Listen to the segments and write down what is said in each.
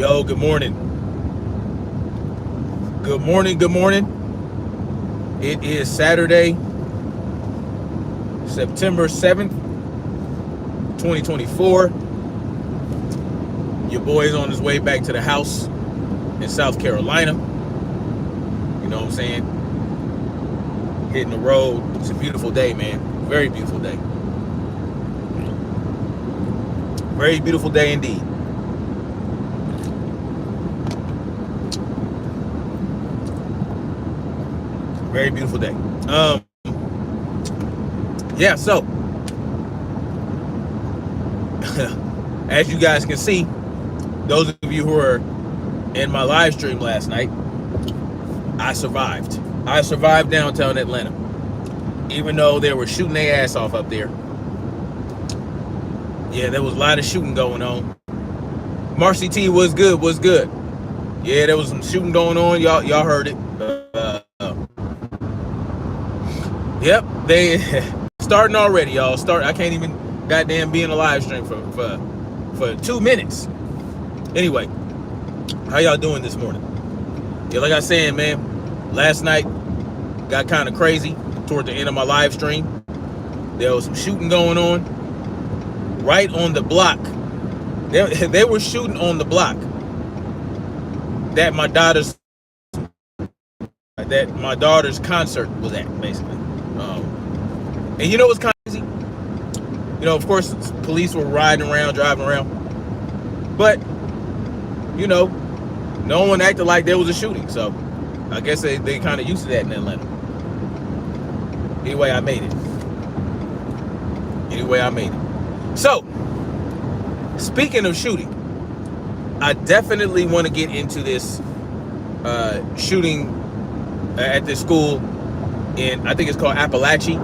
Yo, good morning. Good morning, good morning. It is Saturday, September 7th, 2024. Your boy's on his way back to the house in South Carolina. You know what I'm saying? Hitting the road. It's a beautiful day, man. Very beautiful day. Very beautiful day indeed. Very beautiful day. Yeah, so as you guys can see, those of you who are in my live stream last night, I survived. I survived downtown Atlanta, even though they were shooting their ass off up there. Yeah, there was a lot of shooting going on. Marcy T, was good. Yeah, there was some shooting going on. Y'all heard it. Yep, they starting already, y'all. I can't even goddamn be in a live stream for 2 minutes. Anyway, how y'all doing this morning? Yeah, like I was saying, man, last night got kind of crazy toward the end of my live stream. There was some shooting going on right on the block. They were shooting on the block that my daughter's concert was at, basically. And you know what's crazy? You know, of course, police were driving around, but you know, no one acted like there was a shooting. So I guess they kind of used to that in Atlanta. Anyway, I made it. So, speaking of shooting, I definitely want to get into this shooting at this school in, I think it's called Appalachia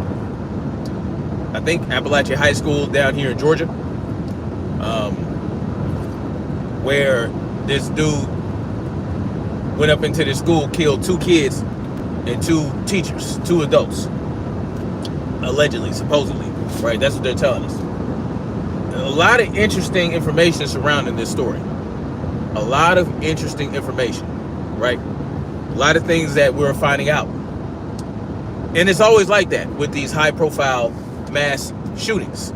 High School down here in Georgia, where this dude went up into the school, killed 2 kids and 2 teachers, 2 adults, allegedly, supposedly, right? That's what they're telling us. A lot of interesting information surrounding this story. A lot of interesting information, right? A lot of things that we're finding out. And it's always like that with these high-profile mass shootings.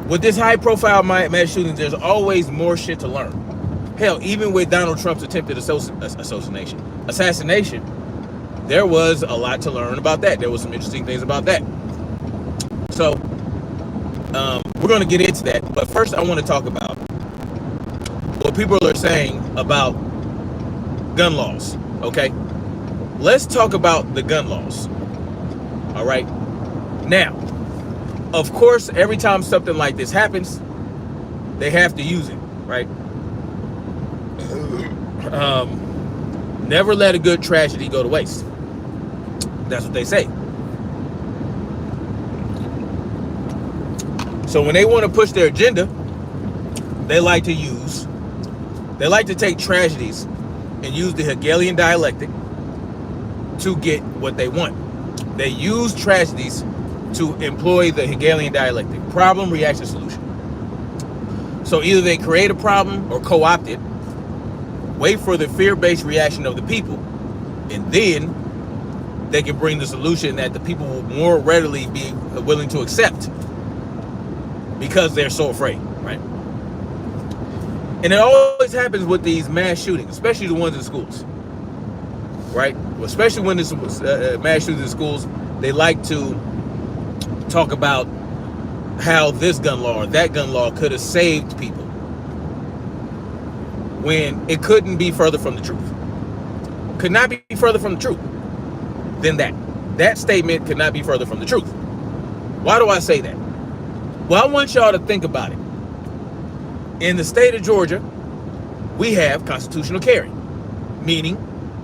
With this high-profile mass shootings, there's always more shit to learn. Hell, even with Donald Trump's attempted assassination, there was a lot to learn about that. There was some interesting things about that. So, we're going to get into that. But first, I want to talk about what people are saying about gun laws, okay? Let's talk about the gun laws, all right? Now, of course, every time something like this happens, they have to use it, right? Never let a good tragedy go to waste. That's what they say. So when they want to push their agenda, they like to take tragedies and use the Hegelian dialectic to get what they want. They use tragedies to employ the Hegelian dialectic, problem, reaction, solution. So either they create a problem or co-opt it, wait for the fear-based reaction of the people, and then they can bring the solution that the people will more readily be willing to accept because they're so afraid, right? And it always happens with these mass shootings, especially the ones in schools, right? Well, especially when it's mass shootings in schools, they like to talk about how this gun law or that gun law could have saved people, when it couldn't be further from the truth. Could not be further from the truth than that. That statement could not be further from the truth. Why do I say that? Well, I want y'all to think about it. In the state of Georgia, we have constitutional carry, meaning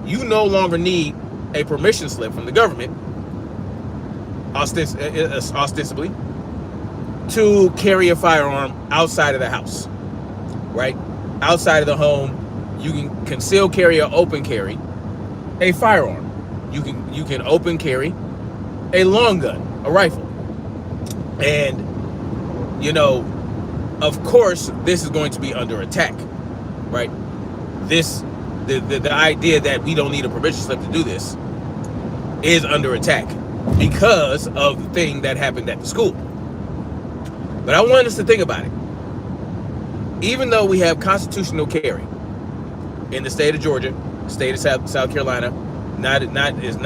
you no longer need a permission slip from the government, ostensibly, to carry a firearm outside of the house, right? Outside of the home, you can conceal carry or open carry a firearm. You can open carry a long gun, a rifle. And, you know, of course, this is going to be under attack. right? The idea that we don't need a permission slip to do this is under attack because of the thing that happened at the school. But I want us to think about it. Even though we have constitutional carry in the state of Georgia, state of South Carolina, it's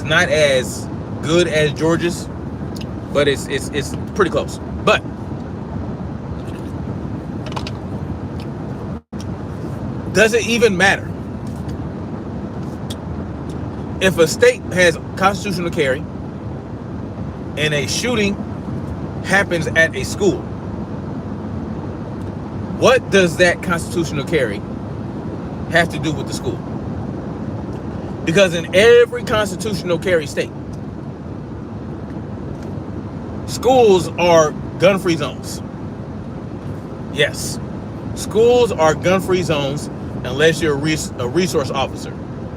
not as good as Georgia's, but it's pretty close. But does it even matter if a state has constitutional carry and a shooting happens at a school? What does that constitutional carry have to do with the school? Because in every constitutional carry state, schools are gun-free zones. Yes, schools are gun-free zones unless you're a resource officer,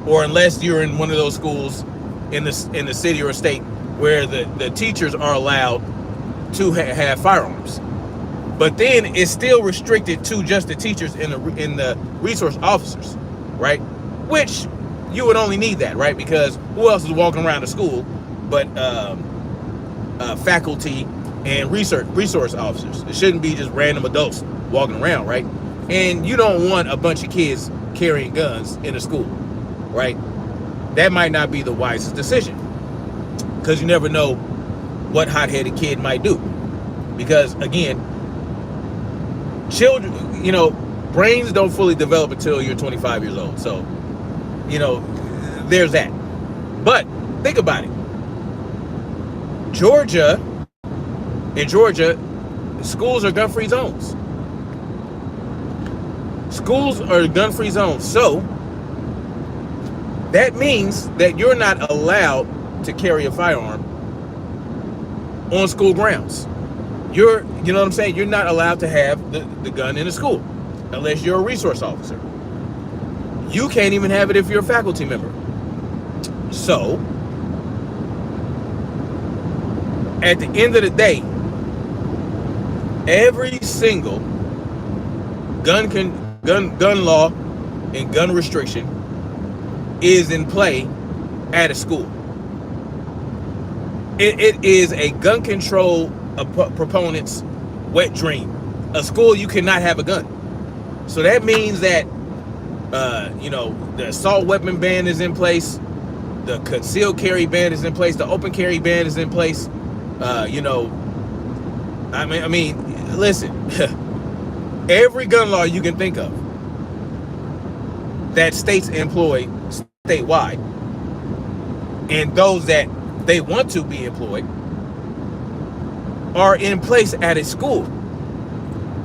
or unless you're in one of those schools in the city or state where the teachers are allowed to have firearms. But then it's still restricted to just the teachers and the resource officers, right? Which you would only need that, right? Because who else is walking around the school but faculty and resource officers? It shouldn't be just random adults walking around, right? And you don't want a bunch of kids carrying guns in a school, right? That might not be the wisest decision, because you never know what hot-headed kid might do. Because again, children, brains don't fully develop until you're 25 years old. So, there's that. But think about it. In Georgia, schools are gun-free zones. Schools are gun-free zones. So that means that you're not allowed to carry a firearm on school grounds. You know what I'm saying? You're not allowed to have the gun in the school unless you're a resource officer. You can't even have it if you're a faculty member. So, at the end of the day, every single gun law and gun restriction is in play at a school. It is a gun control proponent's wet dream. A school, you cannot have a gun. So that means that the assault weapon ban is in place, the concealed carry ban is in place, the open carry ban is in place. Listen, every gun law you can think of that states employ statewide, and those that they want to be employed, are in place at a school.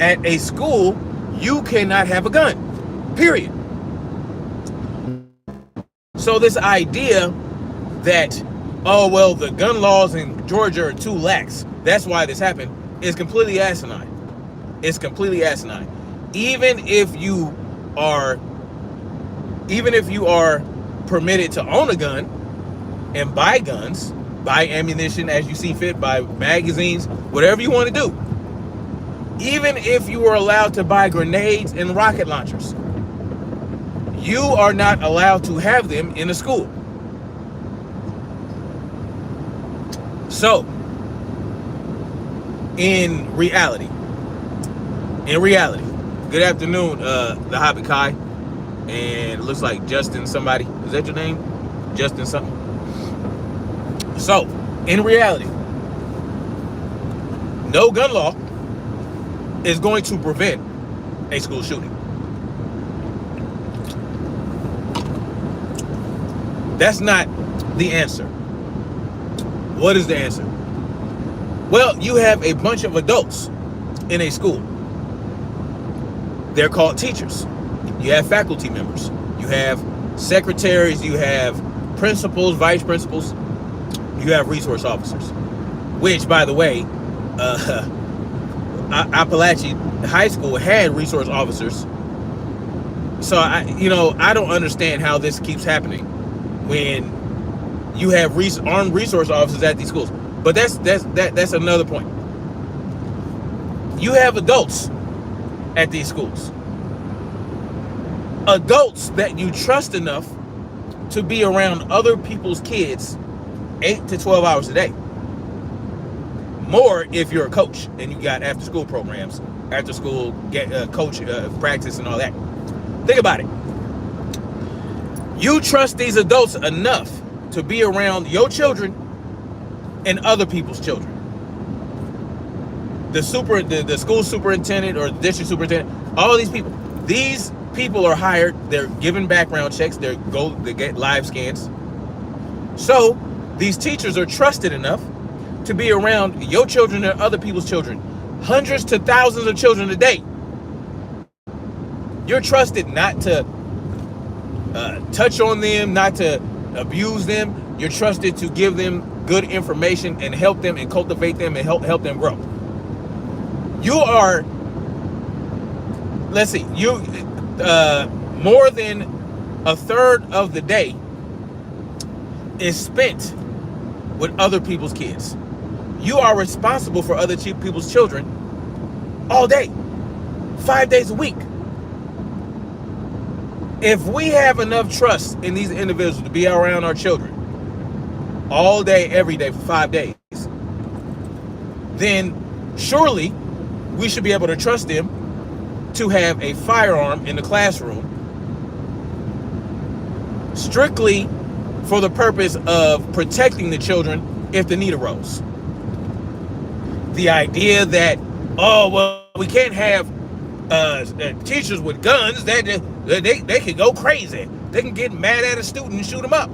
At a school, you cannot have a gun, period. So this idea that, the gun laws in Georgia are too lax, that's why this happened, is completely asinine. It's completely asinine. Even if you are permitted to own a gun and buy guns, buy ammunition as you see fit, buy magazines, whatever you want to do. Even if you were allowed to buy grenades and rocket launchers, you are not allowed to have them in a school. So, in reality, good afternoon, the Hobbit Kai, and it looks like Justin somebody. Is that your name? Justin something? So, in reality, no gun law is going to prevent a school shooting. That's not the answer. What is the answer? Well, you have a bunch of adults in a school. They're called teachers. You have faculty members. You have secretaries. You have principals, vice principals. You have resource officers. Which, by the way, Appalachian High School had resource officers. So I don't understand how this keeps happening when you have armed resource officers at these schools. But that's another point. You have adults at these schools. Adults that you trust enough to be around other people's kids 8 to 12 hours a day. More if you're a coach and you got after school programs, after school coach practice and all that. Think about it. You trust these adults enough to be around your children and other people's children. The school superintendent or the district superintendent, all these people are hired. They're given background checks. They get live scans. So these teachers are trusted enough to be around your children and other people's children, hundreds to thousands of children a day. You're trusted not to touch on them, not to abuse them. You're trusted to give them good information and help them and cultivate them and help them grow. You are, let's see, more than a third of the day is spent with other people's kids. You are responsible for other people's children all day, 5 days a week. If we have enough trust in these individuals to be around our children all day, every day for 5 days, then surely we should be able to trust them to have a firearm in the classroom strictly for the purpose of protecting the children if the need arose. The idea that, oh, well, we can't have teachers with guns, they can go crazy. They can get mad at a student and shoot them up.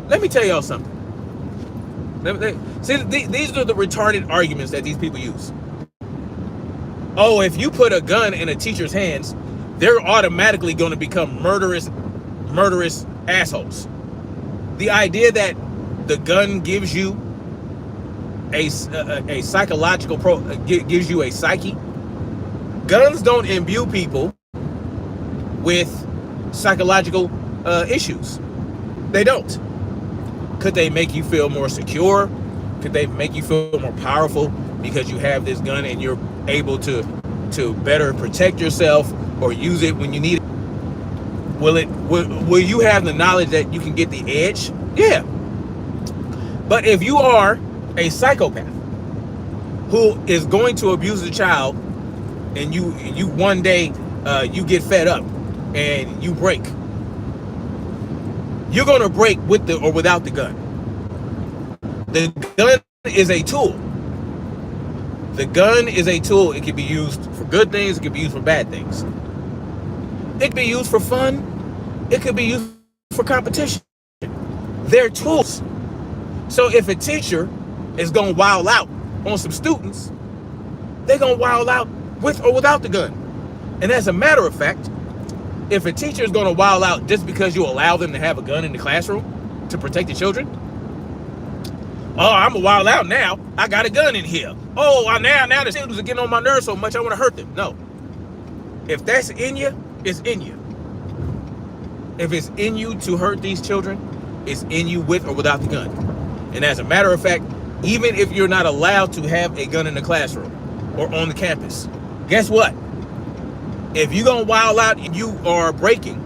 Let me tell y'all something. See, these are the retarded arguments that these people use. Oh, if you put a gun in a teacher's hands, they're automatically going to become murderous assholes. The idea that the gun gives you a psychological gives you a psyche. Guns don't imbue people with psychological issues. They don't. Could they make you feel more secure? Could they make you feel more powerful because you have this gun and you're able to better protect yourself or use it when you need it? Will you have the knowledge that you can get the edge? Yeah. But if you are a psychopath who is going to abuse a child and you one day you get fed up and you break, you're going to break with or without the gun. The gun is a tool. The gun is a tool. It can be used for good things. It can be used for bad things. It can be used for fun. It could be used for competition. They're tools. So if a teacher is going to wild out on some students, they're going to wild out with or without the gun. And as a matter of fact, if a teacher is going to wild out just because you allow them to have a gun in the classroom to protect the children, oh, I'm going to wild out now. I got a gun in here. Oh, now the students are getting on my nerves so much I want to hurt them. No. If that's in you, it's in you. If it's in you to hurt these children, it's in you with or without the gun. And as a matter of fact, even if you're not allowed to have a gun in the classroom or on the campus, guess what? If you're going to wild out and you are breaking,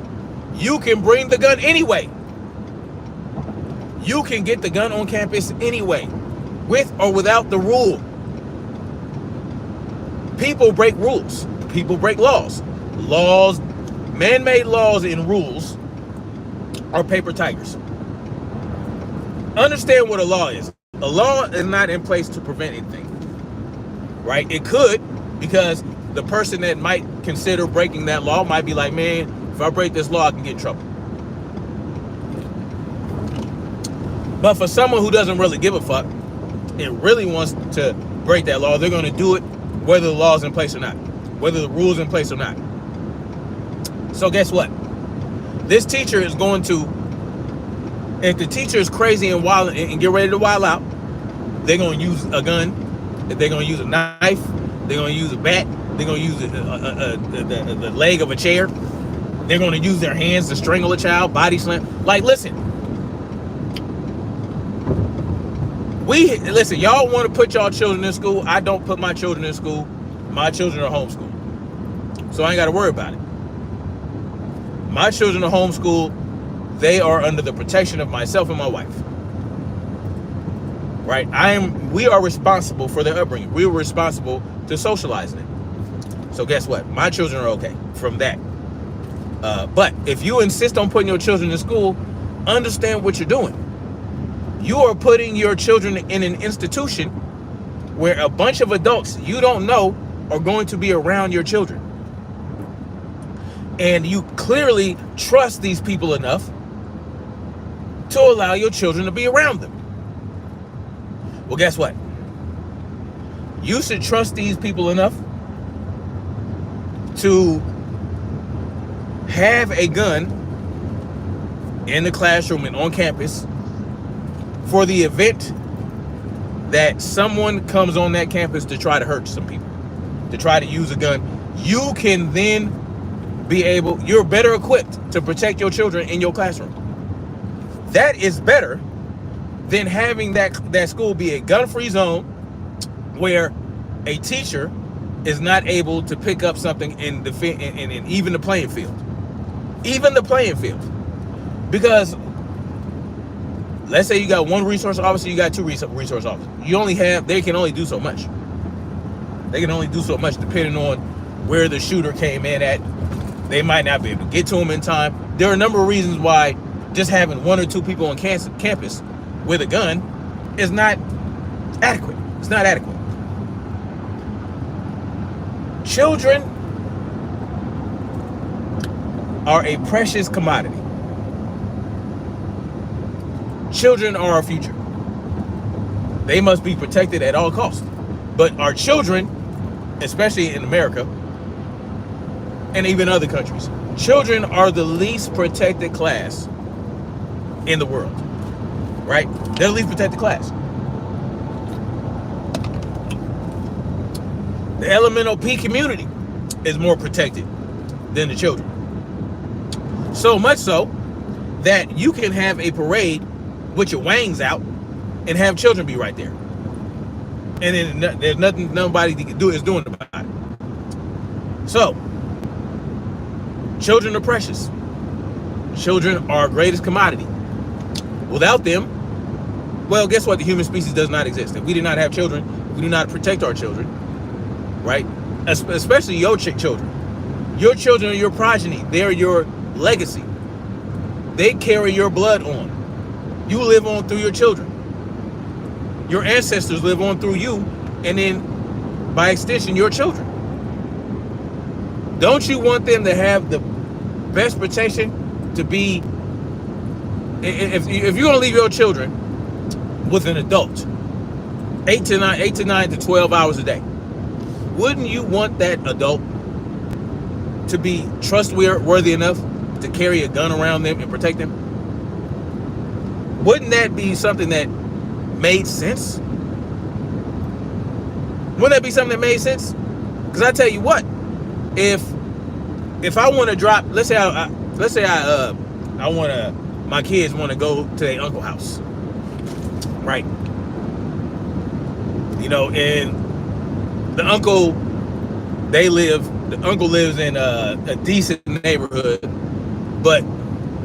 you can bring the gun anyway. You can get the gun on campus anyway, with or without the rule. People break rules. People break laws. Laws, man-made laws and rules are paper tigers. Understand what a law is. A law is not in place to prevent anything, right? It could, because the person that might consider breaking that law might be like, man, if I break this law, I can get in trouble. But for someone who doesn't really give a fuck and really wants to break that law, they're going to do it whether the law's in place or not, whether the rule's in place or not. So guess what? This teacher is going to, if the teacher is crazy and wild and get ready to wild out, they're going to use a gun, they're going to use a knife, they're going to use a bat, they're going to use the leg of a chair, they're going to use their hands to strangle a child, body slam. Like, listen, y'all want to put y'all children in school. I don't put my children in school. my children are homeschooled. So I ain't got to worry about it. My children are homeschooled. They are under the protection of myself and my wife. Right? We are responsible for their upbringing. We were responsible to socialize them. So guess what? My children are okay from that. But if you insist on putting your children in school, understand what you're doing. You are putting your children in an institution where a bunch of adults you don't know are going to be around your children. And you clearly trust these people enough to allow your children to be around them. Well, guess what? You should trust these people enough to have a gun in the classroom and on campus for the event that someone comes on that campus to try to hurt some people, to try to use a gun. You can then you're better equipped to protect your children in your classroom. That is better than having that school be a gun-free zone where a teacher is not able to pick up something in even the playing field. Even the playing field. Because let's say you got one resource officer, you got two resource officers. They can only do so much. They can only do so much depending on where the shooter came in at. They might not be able to get to him in time. There are a number of reasons why just having one or two people on campus with a gun is not adequate. It's not adequate. Children are a precious commodity. Children are our future. They must be protected at all costs. But our children, especially in America and even other countries, children are the least protected class in the world. Right? They're the least protected class. The elemental P community is more protected than the children. So much so that you can have a parade with your wangs out and have children be right there. And then there's nothing nobody is doing about it. So, children are precious. Children are our greatest commodity. Without them, well, guess what? The human species does not exist. If we do not have children, if we do not protect our children, right? Especially your children. Your children are your progeny. They're your legacy. They carry your blood on. You live on through your children. Your ancestors live on through you, and then by extension, your children. Don't you want them to have the best protection to be, if you're going to leave your children with an adult 8 to 9 to 12 hours a day, wouldn't you want that adult to be trustworthy enough to carry a gun around them and protect them? Wouldn't that be something that made sense? Wouldn't that be something that made sense? Because I tell you what, if I want to drop, let's say my kids want to go to their uncle's house, right? You know, and the uncle lives in a decent neighborhood, but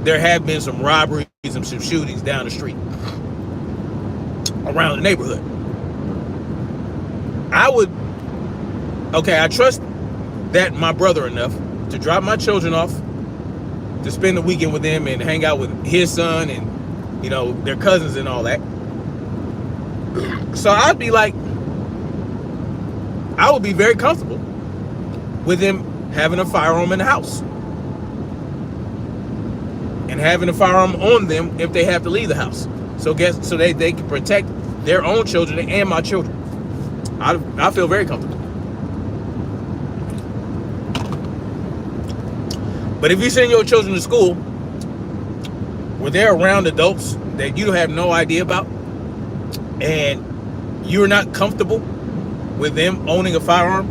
there have been some robberies and some shootings down the street around the neighborhood. I trust that my brother enough to drop my children off to spend the weekend with them and hang out with his son and, you know, their cousins and all that. So I would be very comfortable with them having a firearm in the house and having a firearm on them if they have to leave the house. So they can protect their own children and my children. I feel very comfortable. But if you send your children to school where they're around adults that you have no idea about, and you're not comfortable with them owning a firearm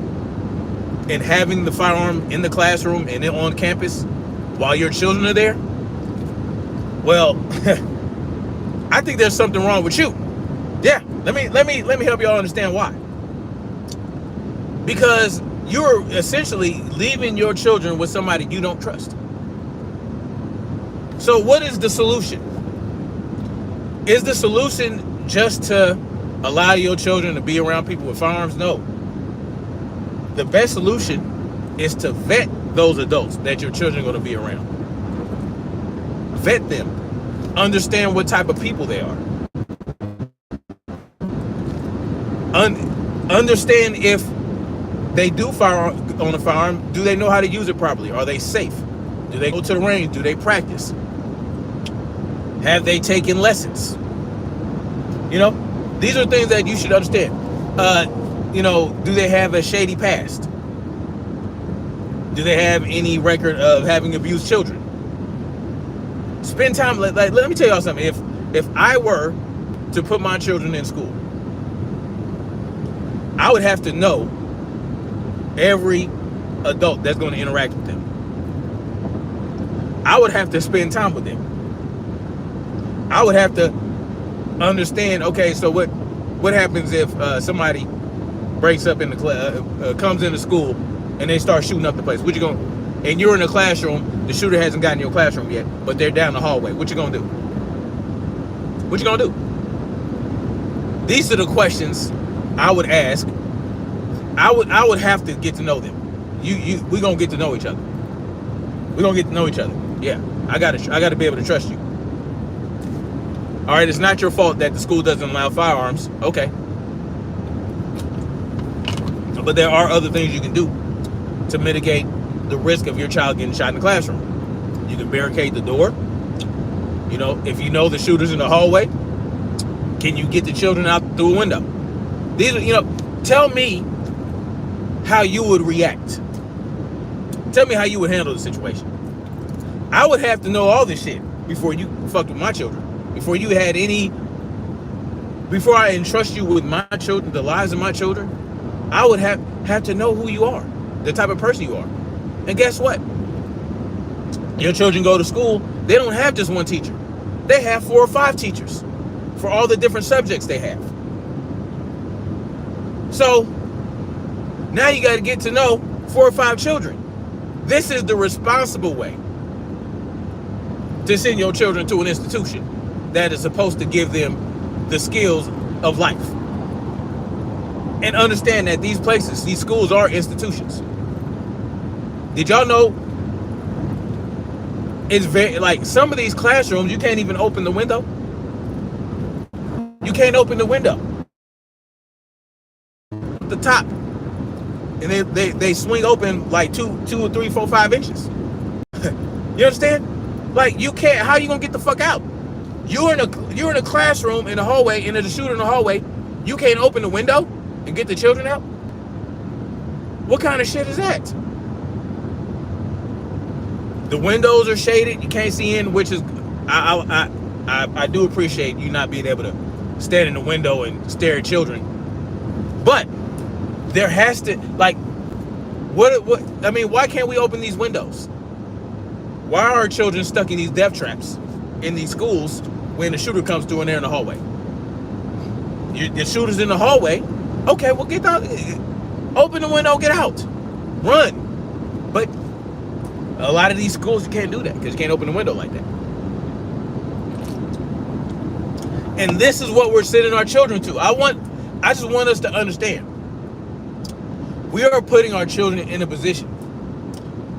and having the firearm in the classroom and then on campus while your children are there, well, I think there's something wrong with you. Yeah, let me help y'all understand why. Because you're essentially leaving your children with somebody you don't trust. So what is the solution? Is the solution just to allow your children to be around people with firearms? No. The best solution is to vet those adults that your children are going to be around. Vet them. Understand what type of people they are. Understand if they do fire on a firearm, do they know how to use it properly? Are they safe? Do they go to the range? Do they practice? Have they taken lessons? You know, these are things that you should understand. You know, do they have a shady past? Do they have any record of having abused children? Spend time. Let me tell y'all something. If I were to put my children in school, I would have to know every adult that's going to interact with them. I would have to spend time with them. I would have to understand, okay, so what happens if somebody breaks up in the class, comes into school, and they start shooting up the place? What you going? And you're in the classroom. The shooter hasn't gotten in your classroom yet, but they're down the hallway. What you gonna do? What you gonna do? These are the questions I would ask. I would have to get to know them. We gonna get to know each other. We gonna get to know each other. Yeah, I gotta be able to trust you. All right, it's not your fault that the school doesn't allow firearms. Okay. But there are other things you can do to mitigate the risk of your child getting shot in the classroom. You can barricade the door. You know, if you know the shooter's in the hallway, can you get the children out through a window? These are, you know, tell me how you would react. Tell me how you would handle the situation. I would have to know all this shit before you fucked with my children. Before I entrust you with my children, the lives of my children, I would have to know who you are, the type of person you are. And guess what? Your children go to school, they don't have just one teacher. They have 4 or 5 teachers for all the different subjects they have. So now you got to get to know 4 or 5 children. This is the responsible way to send your children to an institution that is supposed to give them the skills of life. And understand that these places, these schools are institutions. Did y'all know it's very, like, some of these classrooms, you can't even open the window. You can't open the window. The top. And they swing open like 2 or 3, 4, 5 inches. You understand? Like, you can't, how are you gonna get the fuck out? You're in a classroom in the hallway, and there's a shooter in the hallway. You can't open the window and get the children out? What kind of shit is that? The windows are shaded. You can't see in, which is, I do appreciate you not being able to stand in the window and stare at children. But there has to, like, what I mean, why can't we open these windows? Why are children stuck in these death traps in these schools when the shooter comes through and they're in the hallway? The shooter's in the hallway. Okay, well, get out. Open the window, get out. Run. But a lot of these schools, you can't do that because you can't open the window like that. And this is what we're sending our children to. I just want us to understand. We are putting our children in a position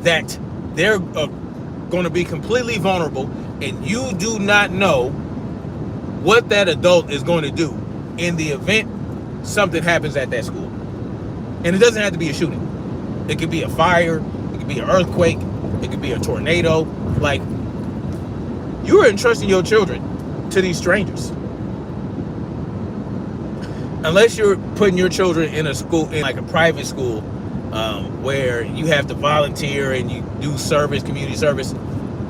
that they're going to be completely vulnerable, and you do not know what that adult is going to do in the event something happens at that school. And it doesn't have to be a shooting. It could be a fire, it could be an earthquake, it could be a tornado. Like, you are entrusting your children to these strangers. Unless you're putting your children in a school, in like a private school, where you have to volunteer and you do service, community service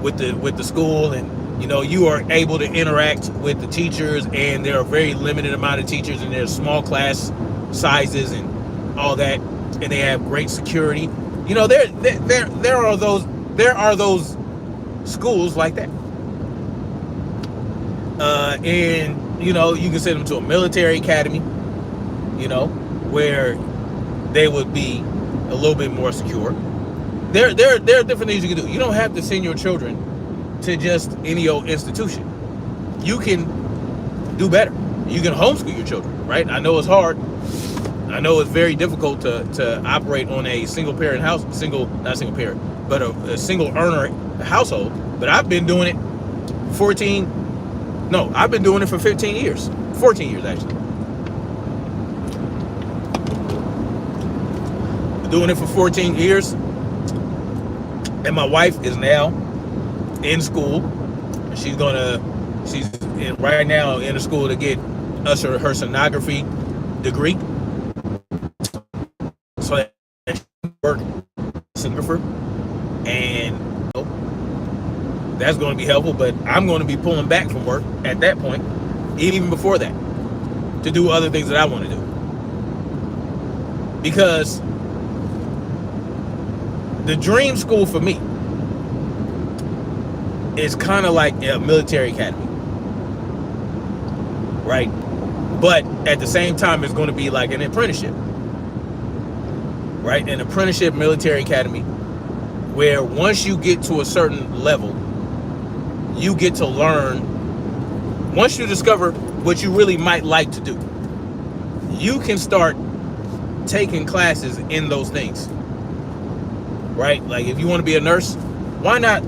with the school, and you know you are able to interact with the teachers, and there are very limited amount of teachers, and there's small class sizes and all that, and they have great security. You know, there are those schools like that, and you know you can send them to a military academy, you know, where they would be a little bit more secure. There are different things you can do. You don't have to send your children to just any old institution. You can do better. You can homeschool your children, right? I know it's hard. I know it's very difficult to operate on a single parent house, not single parent, but a single earner household. But I've been doing it I've been doing it for 15 years. 14 years, actually. Been doing it for 14 years. And my wife is now in school. She's right now in the school to get her sonography degree. So that she can work sonographer. And that's going to be helpful, but I'm going to be pulling back from work at that point, even before that, to do other things that I want to do. Because the dream school for me is kind of like a military academy, right? But at the same time, it's going to be like an apprenticeship, right? An apprenticeship military academy where once you get to a certain level, you get to learn. Once you discover what you really might like to do, you can start taking classes in those things, right? Like if you want to be a nurse, why not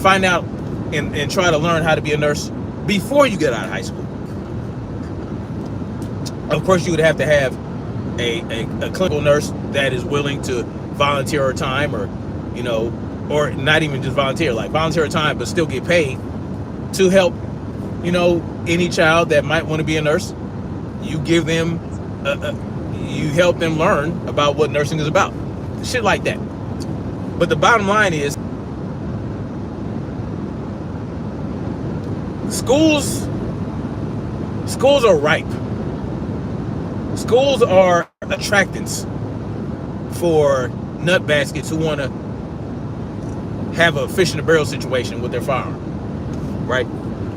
find out and try to learn how to be a nurse before you get out of high school? Of course, you would have to have a clinical nurse that is willing to volunteer her time, or or not even just volunteer, like volunteer time, but still get paid to help, any child that might want to be a nurse. You give them, you help them learn about what nursing is about, shit like that. But the bottom line is, schools are ripe. Schools are attractants for nut baskets who want to have a fish in a barrel situation with their firearm, right?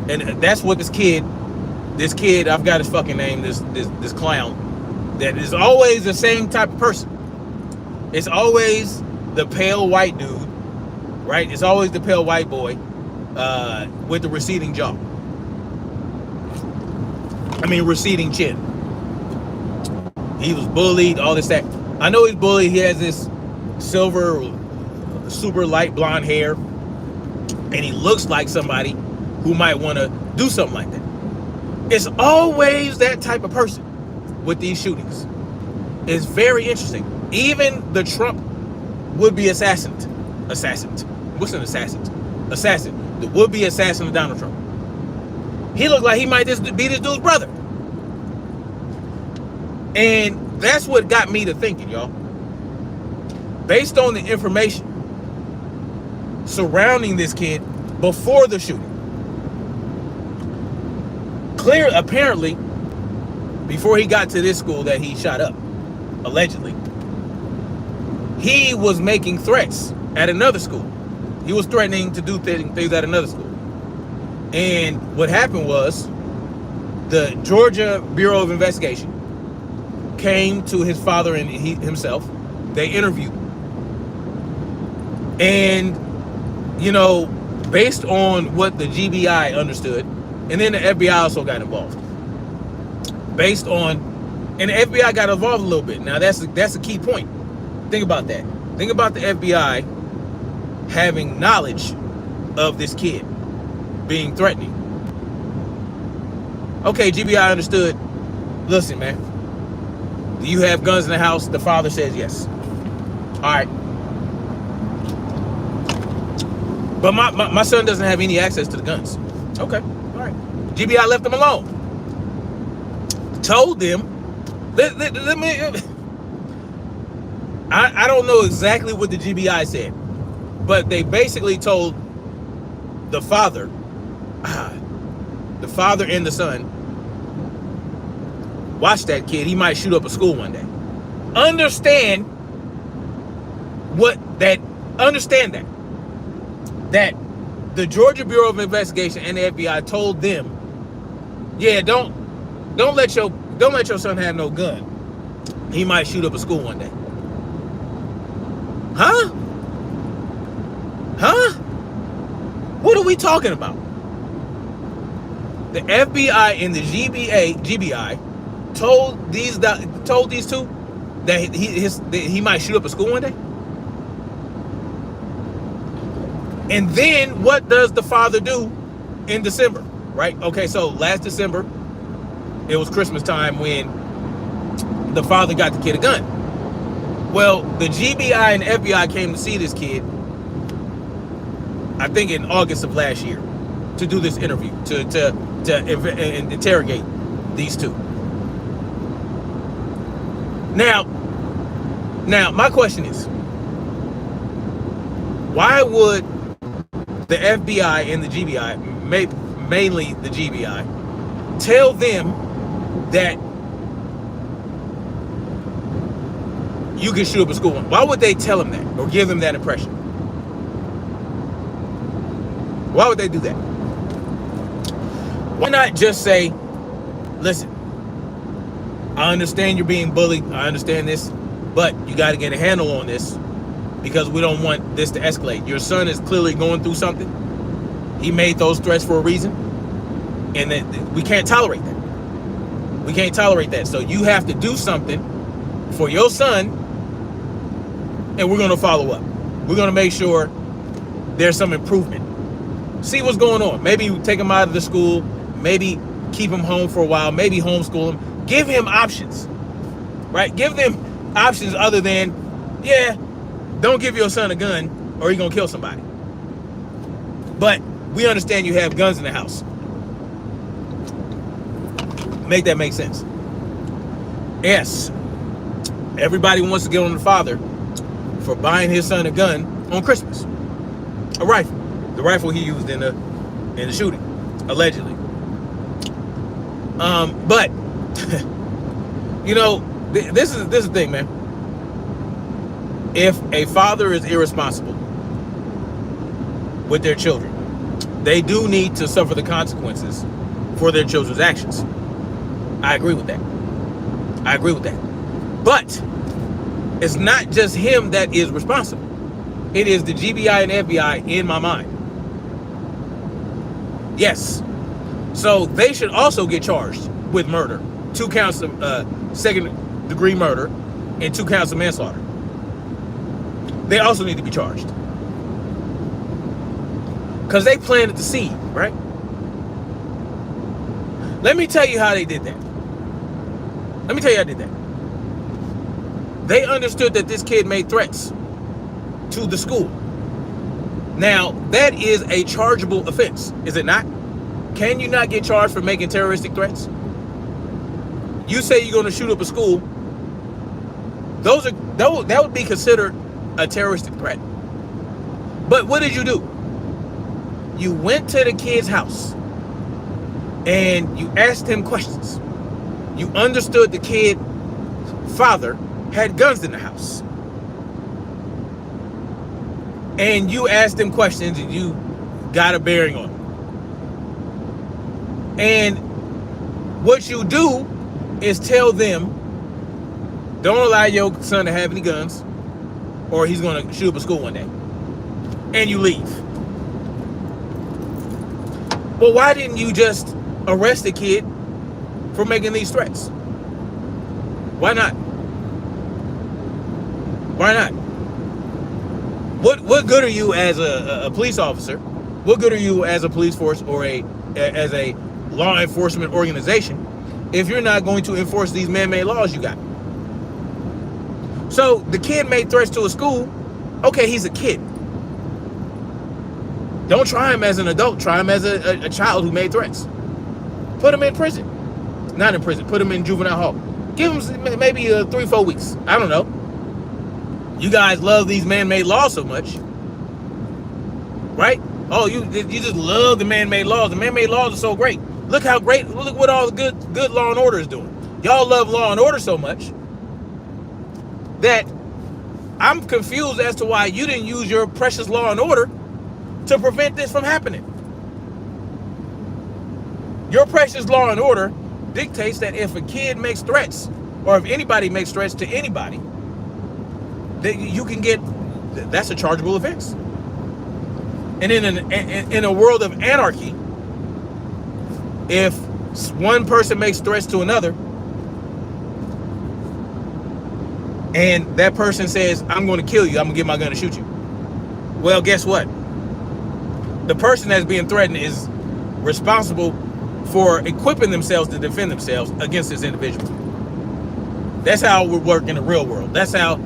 And that's what this kid, I've got his fucking name, this clown, that is always the same type of person. It's always the pale white dude, right? It's always the pale white boy with the receding jaw. Receding chin. He was bullied, all this, that. I know he's bullied. He has this silver, super light blonde hair, and he looks like somebody who might want to do something like that. It's always that type of person with these shootings. It's very interesting. Even the Trump would-be assassin. What's an assassin? Assassin. The would-be assassin of Donald Trump. He looked like he might just be this dude's brother. And that's what got me to thinking, y'all. Based on the information surrounding this kid before the shooting, apparently, before he got to this school that he shot up, allegedly, he was making threats at another school. He was threatening to do things at another school. And what happened was, the Georgia Bureau of Investigation came to his father and himself. They interviewed. And, based on what the GBI understood, and then the FBI also got involved. And the FBI got involved a little bit. Now, that's a key point. Think about that. Think about the FBI having knowledge of this kid being threatening. Okay, GBI understood. Listen, man. Do you have guns in the house? The father says yes. All right. But my son doesn't have any access to the guns. Okay. All right. GBI left them alone. Told them. Let me. I don't know exactly what the GBI said, but they basically told the father and the son, watch that kid. He might shoot up a school one day. Understand that the Georgia Bureau of Investigation and the FBI told them, yeah, don't let your son have no gun. He might shoot up a school one day. Huh? Huh? What are we talking about? The FBI and the GBI told these two that he might shoot up a school one day. And then what does the father do in December? Right? Okay, so last December, it was Christmas time when the father got the kid a gun. Well, the GBI and FBI came to see this kid, I think in August of last year, to do this interview, to interrogate these two. Now, my question is, why would the FBI and the GBI, mainly the GBI, tell them that you can shoot up a school? Why would they tell them that or give them that impression? Why would they do that? Why not just say, listen, I understand you're being bullied, I understand this, but you got to get a handle on this because we don't want this to escalate. Your son is clearly going through something. He made those threats for a reason, and we can't tolerate that. We can't tolerate that. So you have to do something for your son, and we're going to follow up. We're going to make sure there's some improvement. See what's going on. Maybe take him out of the school, maybe keep him home for a while, maybe homeschool him. Give him options, right? Give them options other than, yeah, don't give your son a gun or he's going to kill somebody. But we understand you have guns in the house. Make that make sense. Yes, everybody wants to get on the father for buying his son a gun on Christmas. A rifle. The rifle he used in the shooting, allegedly. But you know, this is the thing, man. If a father is irresponsible with their children, they do need to suffer the consequences for their children's actions. I agree with that. I agree with that. But it's not just him that is responsible. It is the GBI and FBI in my mind. Yes. So they should also get charged with murder. 2 counts of second-degree murder and 2 counts of manslaughter. They also need to be charged. Because they planted the seed, right? Let me tell you how they did that. Let me tell you how they did that. They understood that this kid made threats to the school. Now, that is a chargeable offense, is it not? Can you not get charged for making terroristic threats? You say you're going to shoot up a school. That would be considered a terroristic threat. But what did you do? You went to the kid's house and you asked him questions. You understood the kid's father had guns in the house. And you asked him questions and you got a bearing on him. And what you do is tell them, don't allow your son to have any guns or he's going to shoot up a school one day. And you leave. Well, why didn't you just arrest the kid for making these threats? Why not? Why not? What good are you as a police officer? What good are you as a police force or as a law enforcement organization if you're not going to enforce these man-made laws you got? So the kid made threats to a school. Okay, he's a kid. Don't try him as an adult. Try him as a child who made threats. Put him in prison. Not in prison. Put him in juvenile hall. Give him maybe 3-4 weeks. I don't know. You guys love these man-made laws so much, right? Oh, you just love the man-made laws. The man-made laws are so great. Look how great. Look what all the good law and order is doing. Y'all love law and order so much that I'm confused as to why you didn't use your precious law and order to prevent this from happening. Your precious law and order dictates that if a kid makes threats, or if anybody makes threats to anybody, that you can get that's a chargeable offense. And in a world of anarchy, if one person makes threats to another, and that person says, I'm going to kill you, I'm going to get my gun and shoot you. Well, guess what? The person that's being threatened is responsible for equipping themselves to defend themselves against this individual. That's how it would work in the real world. That's how,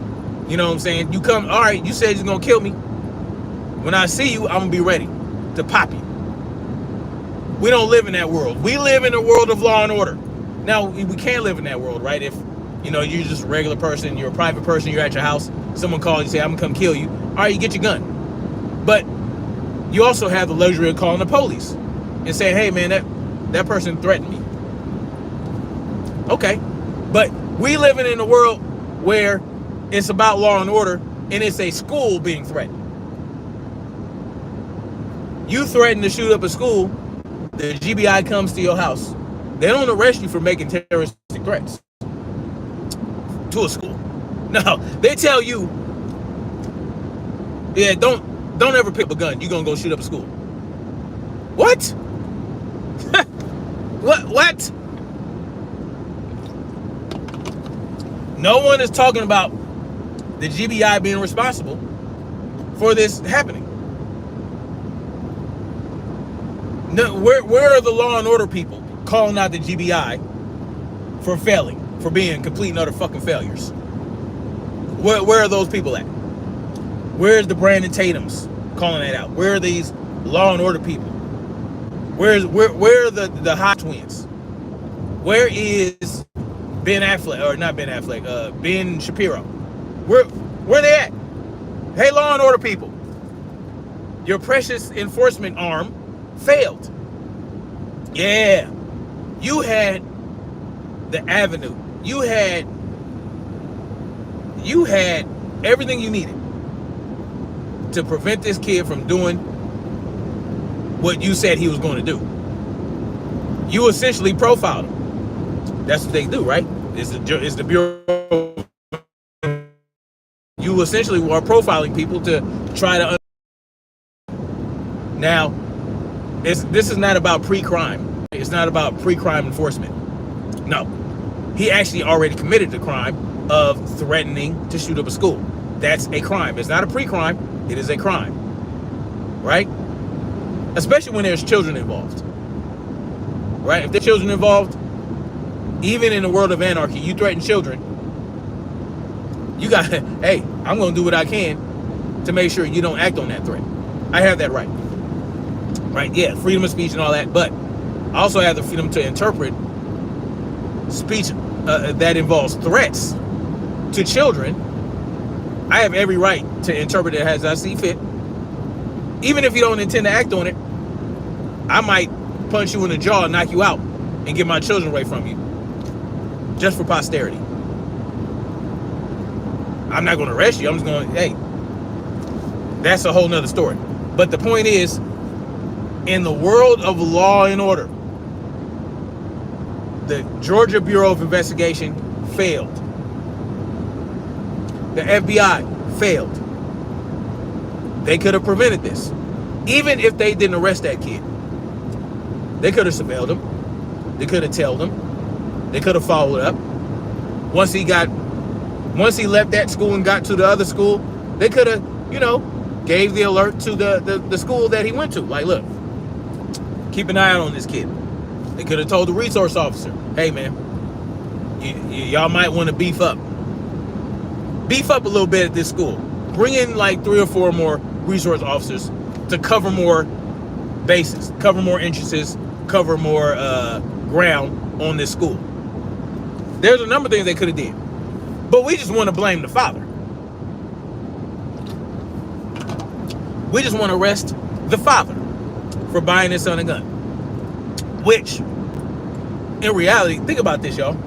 you know what I'm saying? You come, all right, you said you're going to kill me. When I see you, I'm going to be ready to pop you. We don't live in that world. We live in a world of law and order. Now, we can't live in that world, right? If, you know, you're just a regular person, you're a private person, you're at your house, someone calls you, say, I'm going to come kill you. All right, you get your gun. But you also have the luxury of calling the police and saying, hey, man, that person threatened me. Okay. But we living in a world where it's about law and order, and it's a school being threatened. You threaten to shoot up a school, the GBI comes to your house. They don't arrest you for making terroristic threats to a school. No, they tell you, yeah, don't ever pick up a gun. You're gonna go shoot up a school. What? What? No one is talking about the GBI being responsible for this happening. No, where are the law and order people calling out the GBI for failing, for being complete and utter fucking failures? Where are those people at? Where's the Brandon Tatums calling that out? Where are these law and order people? Where are the Hot Twins? Where is Ben Affleck, or not Ben Affleck, Ben Shapiro? Where they at? Hey, law and order people, your precious enforcement arm failed. Yeah, you had the avenue. You had everything you needed to prevent this kid from doing what you said he was going to do. You essentially profiled him. That's what they do, right? It's the Bureau. You essentially were profiling people to try to. Now, this is not about pre-crime. It's not about pre-crime enforcement. No, he actually already committed the crime of threatening to shoot up a school. That's a crime. It's not a pre-crime. It is a crime, right? Especially when there's children involved, right? If there's children involved, even in the world of anarchy, you threaten children. You got, hey, I'm going to do what I can to make sure you don't act on that threat. I have that right. Right, yeah, freedom of speech and all that, but I also have the freedom to interpret speech that involves threats to children. I have every right to interpret it as I see fit. Even if you don't intend to act on it, I might punch you in the jaw and knock you out and get my children away from you, just for posterity. I'm not going to arrest you. I'm just going to, hey, that's a whole nother story. But the point is, in the world of law and order, the Georgia Bureau of Investigation failed. The FBI failed. They could have prevented this. Even if they didn't arrest that kid, they could have surveilled him. They could have tailed him. They could have followed up. Once he left that school and got to the other school, they could have, gave the alert to the school that he went to. Like, look, keep an eye out on this kid. They could have told the resource officer, hey, man, y'all might want to beef up. Beef up a little bit at this school. Bring in like 3 or 4 more resource officers to cover more bases, cover more entrances, cover more ground on this school. There's a number of things they could have did. But we just want to blame the father. We just want to arrest the father for buying his son a gun. Which, in reality, think about this, y'all.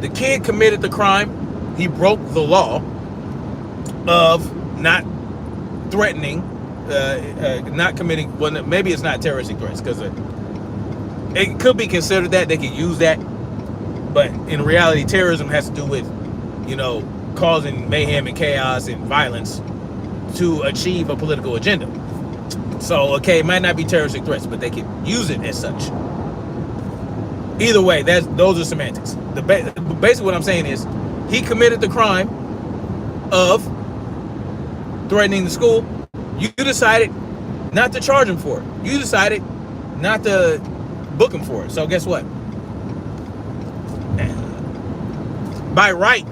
The kid committed the crime. He broke the law of not threatening, not committing, well, maybe it's not terroristic threats, because it could be considered that. They could use that. But in reality, terrorism has to do with, causing mayhem and chaos and violence to achieve a political agenda. So, okay, it might not be terroristic threats, but they can use it as such. Either way, those are semantics. Basically what I'm saying is he committed the crime of threatening the school. You decided not to charge him for it. You decided not to book him for it. So guess what? By right,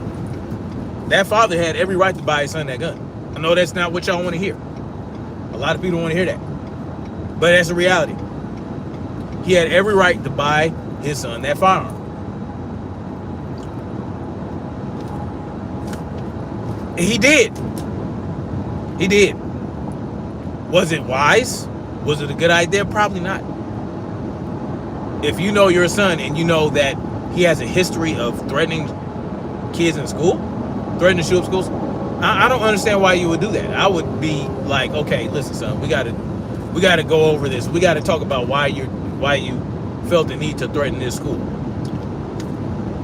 that father had every right to buy his son that gun. I know that's not what y'all want to hear. A lot of people don't want to hear that. But that's a reality. He had every right to buy his son that firearm. And he did. He did. Was it wise? Was it a good idea? Probably not. If you know your son and you know that he has a history of threatening kids in school, threatening to shoot up schools, I don't understand why you would do that. I would be like, okay, listen, son, we gotta go over this. We gotta talk about why you felt the need to threaten this school.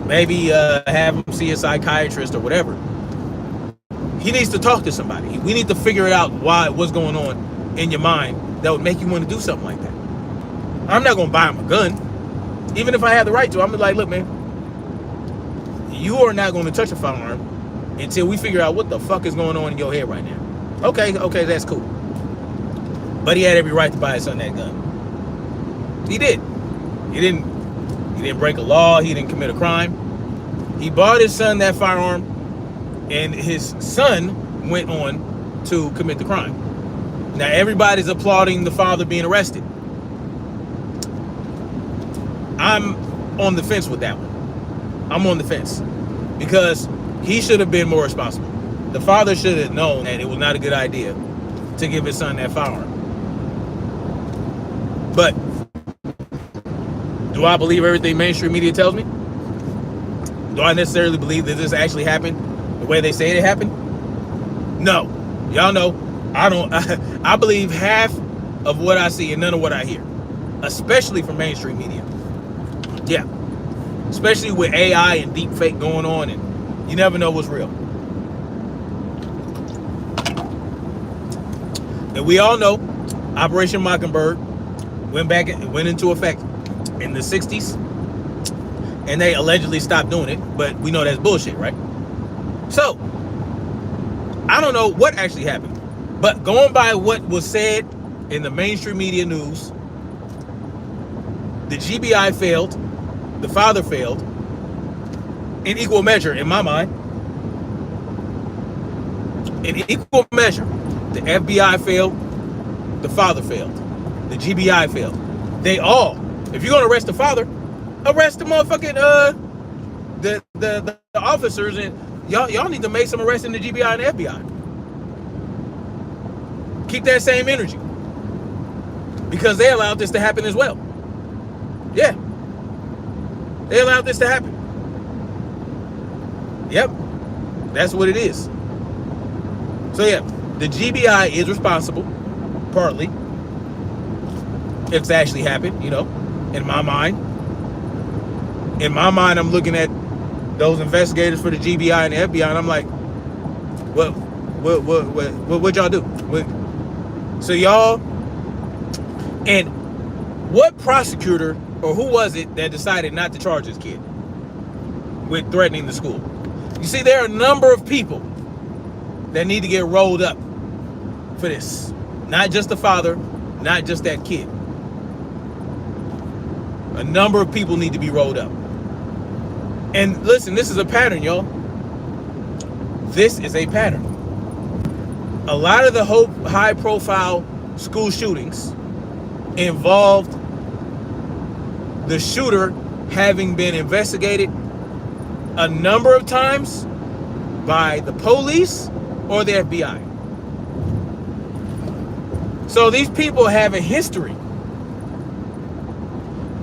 Maybe have him see a psychiatrist or whatever. He needs to talk to somebody. We need to figure it out what's going on in your mind that would make you want to do something like that. I'm not gonna buy him a gun, even if I had the right to. I'm like, look, man, you are not going to touch a firearm until we figure out what the fuck is going on in your head right now. Okay, that's cool. But he had every right to buy his son that gun. He did. He didn't break a law. He didn't commit a crime. He bought his son that firearm, and his son went on to commit the crime. Now everybody's applauding the father being arrested. I'm on the fence with that one. I'm on the fence because he should have been more responsible. The father should have known that it was not a good idea to give his son that firearm. But do I believe everything mainstream media tells me? Do I necessarily believe that this actually happened the way they say it happened? No. Y'all know I don't. I believe half of what I see and none of what I hear, especially from mainstream media. Yeah. Especially with AI and deep fake going on, and you never know what's real. And we all know Operation Mockingbird went into effect in the 60s, and they allegedly stopped doing it, but we know that's bullshit, right? So I don't know what actually happened, but going by what was said in the mainstream media news, the GBI failed. The father failed in equal measure, in my mind. In equal measure, the FBI failed, the father failed, the GBI failed. They all, if you're gonna arrest the father, arrest the motherfucking the officers, and y'all need to make some arrests in the GBI and the FBI. Keep that same energy, because they allowed this to happen as well. Yeah. They allowed this to happen. Yep. That's what it is. So yeah, the GBI is responsible, partly. If it's actually happened, in my mind. In my mind, I'm looking at those investigators for the GBI and the FBI, and I'm like, what y'all do? So y'all, and what prosecutor or who was it that decided not to charge this kid with threatening the school? You see, there are a number of people that need to get rolled up for this. Not just the father, not just that kid. A number of people need to be rolled up. And listen, this is a pattern, y'all. This is a pattern. A lot of the high-profile school shootings involved the shooter having been investigated a number of times by the police or the FBI. So these people have a history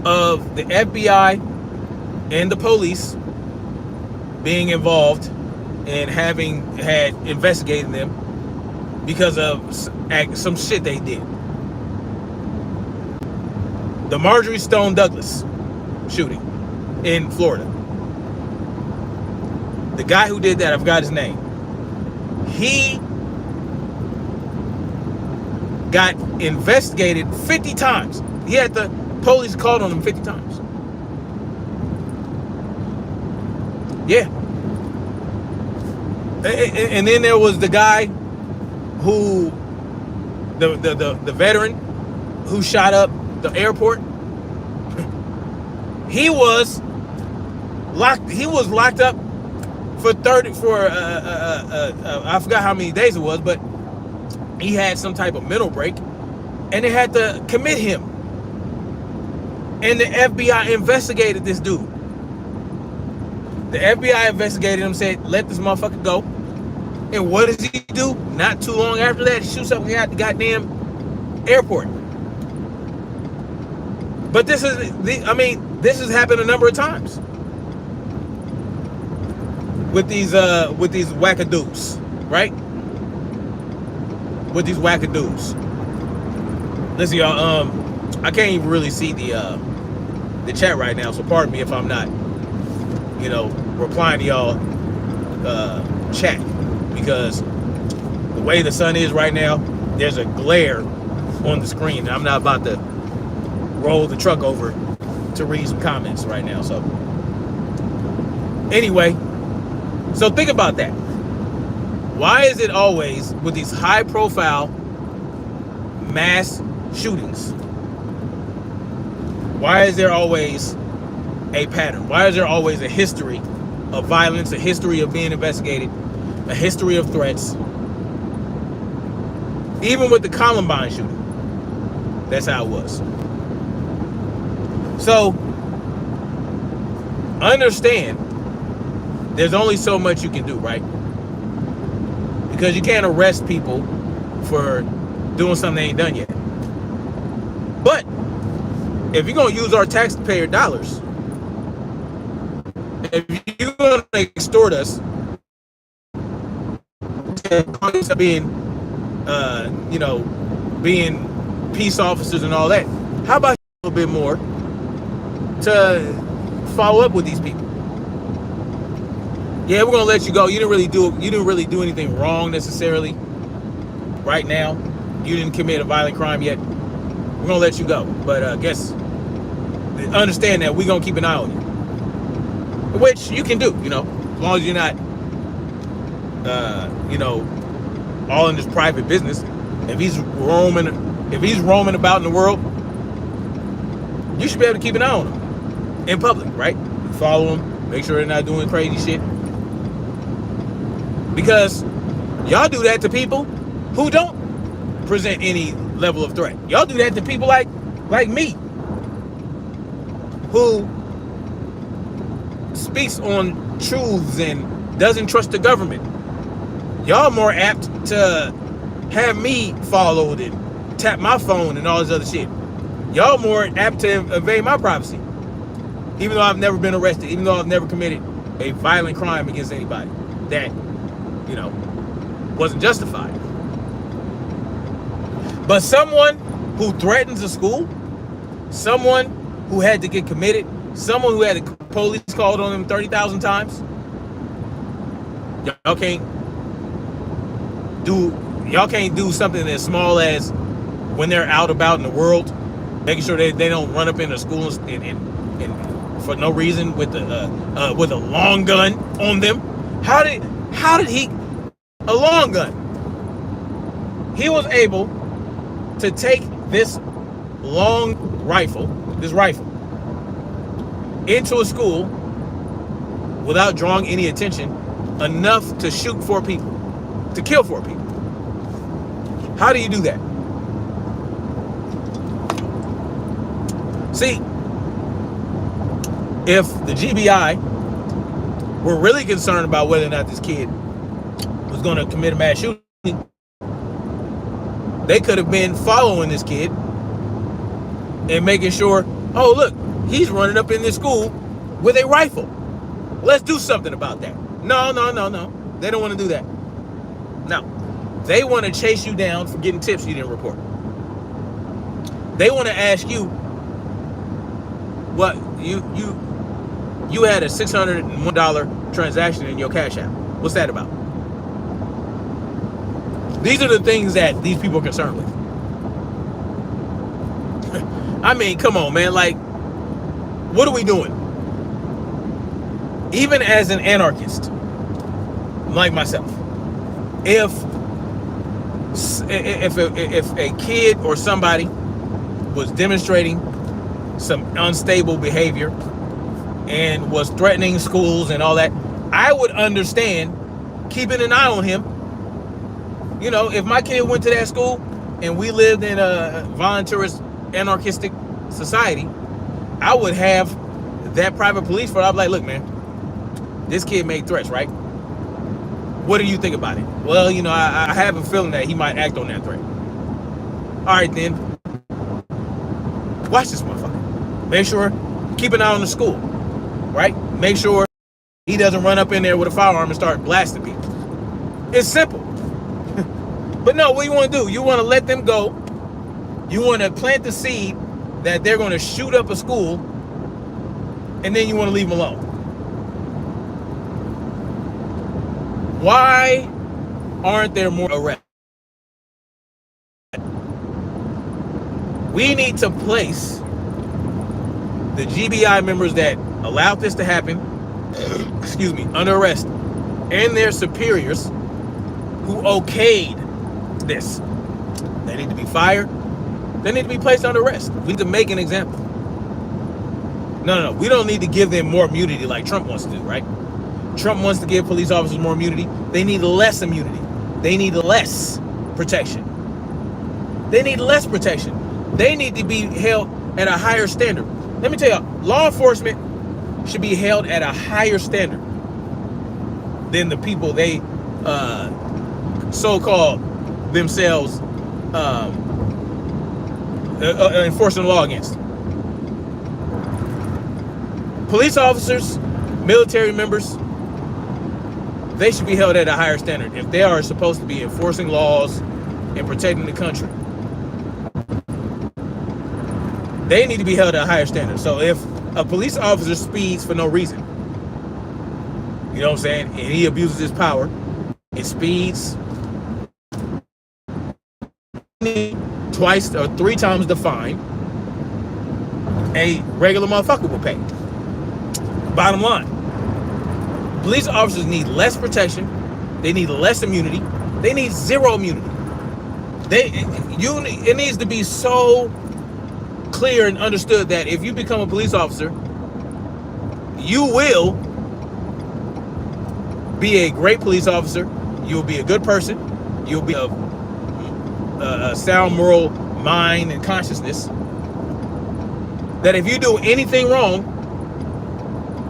of the FBI and the police being involved and having had investigated them because of some shit they did. The Marjorie Stone Douglas shooting in Florida. The guy who did that, I forgot his name. He got investigated 50 times. He had the police called on him 50 times. Yeah. And then there was the guy who, the veteran who shot up the airport. He was locked up for I forgot how many days it was, but he had some type of mental break, and they had to commit him. And the FBI investigated this dude. The FBI investigated him, said, let this motherfucker go. And what does he do? Not too long after that, he shoots up at the goddamn airport. But this has happened a number of times with these wackadoos, right? With these wackadoos. Listen, y'all, I can't even really see the chat right now, so pardon me if I'm not, replying to y'all chat, because the way the sun is right now, there's a glare on the screen, and I'm not about to roll the truck over to read some comments right now. So anyway, so think about that. Why is it always with these high profile mass shootings? Why is there always a pattern? Why is there always a history of violence, a history of being investigated, a history of threats? Even with the Columbine shooting, that's how it was. So understand, there's only so much you can do, right? Because you can't arrest people for doing something they ain't done yet. But if you're gonna use our taxpayer dollars, if you're gonna extort us to being peace officers and all that, how about a little bit more to follow up with these people? Yeah, we're gonna let you go. You didn't really do anything wrong necessarily. Right now, you didn't commit a violent crime yet. We're gonna let you go, but understand that we're gonna keep an eye on you, which you can do. As long as you're not, all in this private business. If he's roaming about in the world, you should be able to keep an eye on him in public, right? Follow them, make sure they're not doing crazy shit. Because y'all do that to people who don't present any level of threat. Y'all do that to people like me, who speaks on truths and doesn't trust the government. Y'all more apt to have me followed and tap my phone and all this other shit. Y'all more apt to invade my privacy, even though I've never been arrested, even though I've never committed a violent crime against anybody that, wasn't justified. But someone who threatens a school, someone who had to get committed, someone who had the police called on them 30,000 times, y'all can't do something as small as when they're out about in the world, making sure they don't run up in the schools and for no reason with a long gun on them. How did he, a long gun? He was able to take this rifle into a school without drawing any attention, enough to shoot 4 people, to kill 4 people. How do you do that? See, if the GBI were really concerned about whether or not this kid was going to commit a mass shooting, they could have been following this kid and making sure, oh, look, he's running up in this school with a rifle. Let's do something about that. No. They don't want to do that. No. They want to chase you down for getting tips you didn't report. They want to ask you, what, you you had a $601 transaction in your Cash App. What's that about? These are the things that these people are concerned with. I mean, come on, man. Like, what are we doing? Even as an anarchist, like myself, if a kid or somebody was demonstrating some unstable behavior and was threatening schools and all that, I would understand keeping an eye on him. You know, if my kid went to that school and we lived in a voluntarist anarchistic society, I would have that private police force. I'd be like, look, man, this kid made threats, right? What do you think about it? Well, you know, I have a feeling that he might act on that threat. All right, then. Watch this motherfucker. Make sure, keep an eye on the school, right? Make sure he doesn't run up in there with a firearm and start blasting people. It's simple. But no, what you want to do? You want to let them go. You want to plant the seed that they're going to shoot up a school, and then you want to leave them alone. Why aren't there more arrests? We need to place the GBI members that allowed this to happen, excuse me, under arrest, and their superiors who okayed this. They need to be fired. They need to be placed under arrest. We need to make an example. No. We don't need to give them more immunity like Trump wants to do, right? Trump wants to give police officers more immunity. They need less immunity. They need less protection. They need less protection. They need to be held at a higher standard. Let me tell you, law enforcement should be held at a higher standard than the people they so-called themselves enforcing the law against. Police officers, military members, they should be held at a higher standard if they are supposed to be enforcing laws and protecting the country. They need to be held at a higher standard. So if a police officer speeds for no reason, you know what I'm saying, and he abuses his power, it speeds twice or three times the fine a regular motherfucker will pay. Bottom line, police officers need less protection. They need less immunity. They need zero immunity. It needs to be so clear and understood that if you become a police officer, you will be a great police officer. You'll be a good person. You'll be a sound moral mind and consciousness. That if you do anything wrong,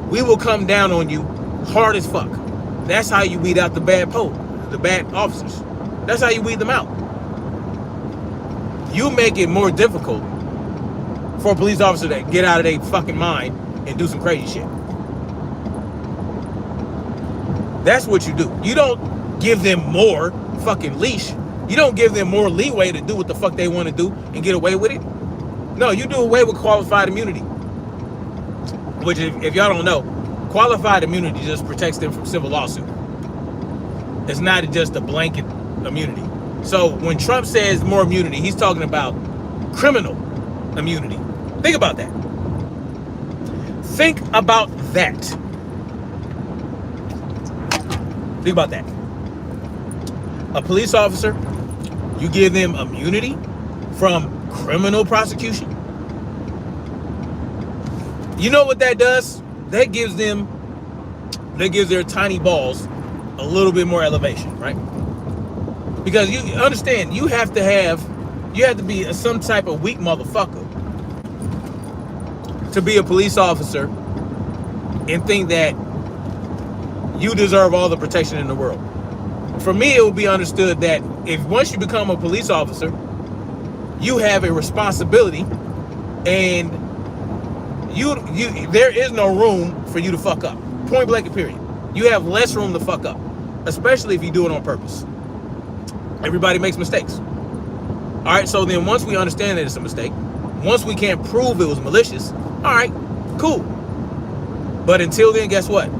we will come down on you hard as fuck. That's how you weed out the bad officers. That's how you weed them out. You make it more difficult for a police officer to get out of their fucking mind and do some crazy shit. That's what you do. You don't give them more fucking leash. You don't give them more leeway to do what the fuck they want to do and get away with it. No, you do away with qualified immunity. Which, if y'all don't know, qualified immunity just protects them from civil lawsuit. It's not just a blanket immunity. So when Trump says more immunity, he's talking about criminal immunity. Think about that. Think about that. Think about that. A police officer, you give them immunity from criminal prosecution. You know what that does? That gives their tiny balls a little bit more elevation, right? Because you understand, you have to be some type of weak motherfucker to be a police officer and think that you deserve all the protection in the world. For me, it would be understood that if once you become a police officer, you have a responsibility, and there is no room for you to fuck up. Point blank and period. You have less room to fuck up, especially if you do it on purpose. Everybody makes mistakes. All right, so then once we understand that it's a mistake, once we can't prove it was malicious, all right, cool. But until then, guess what?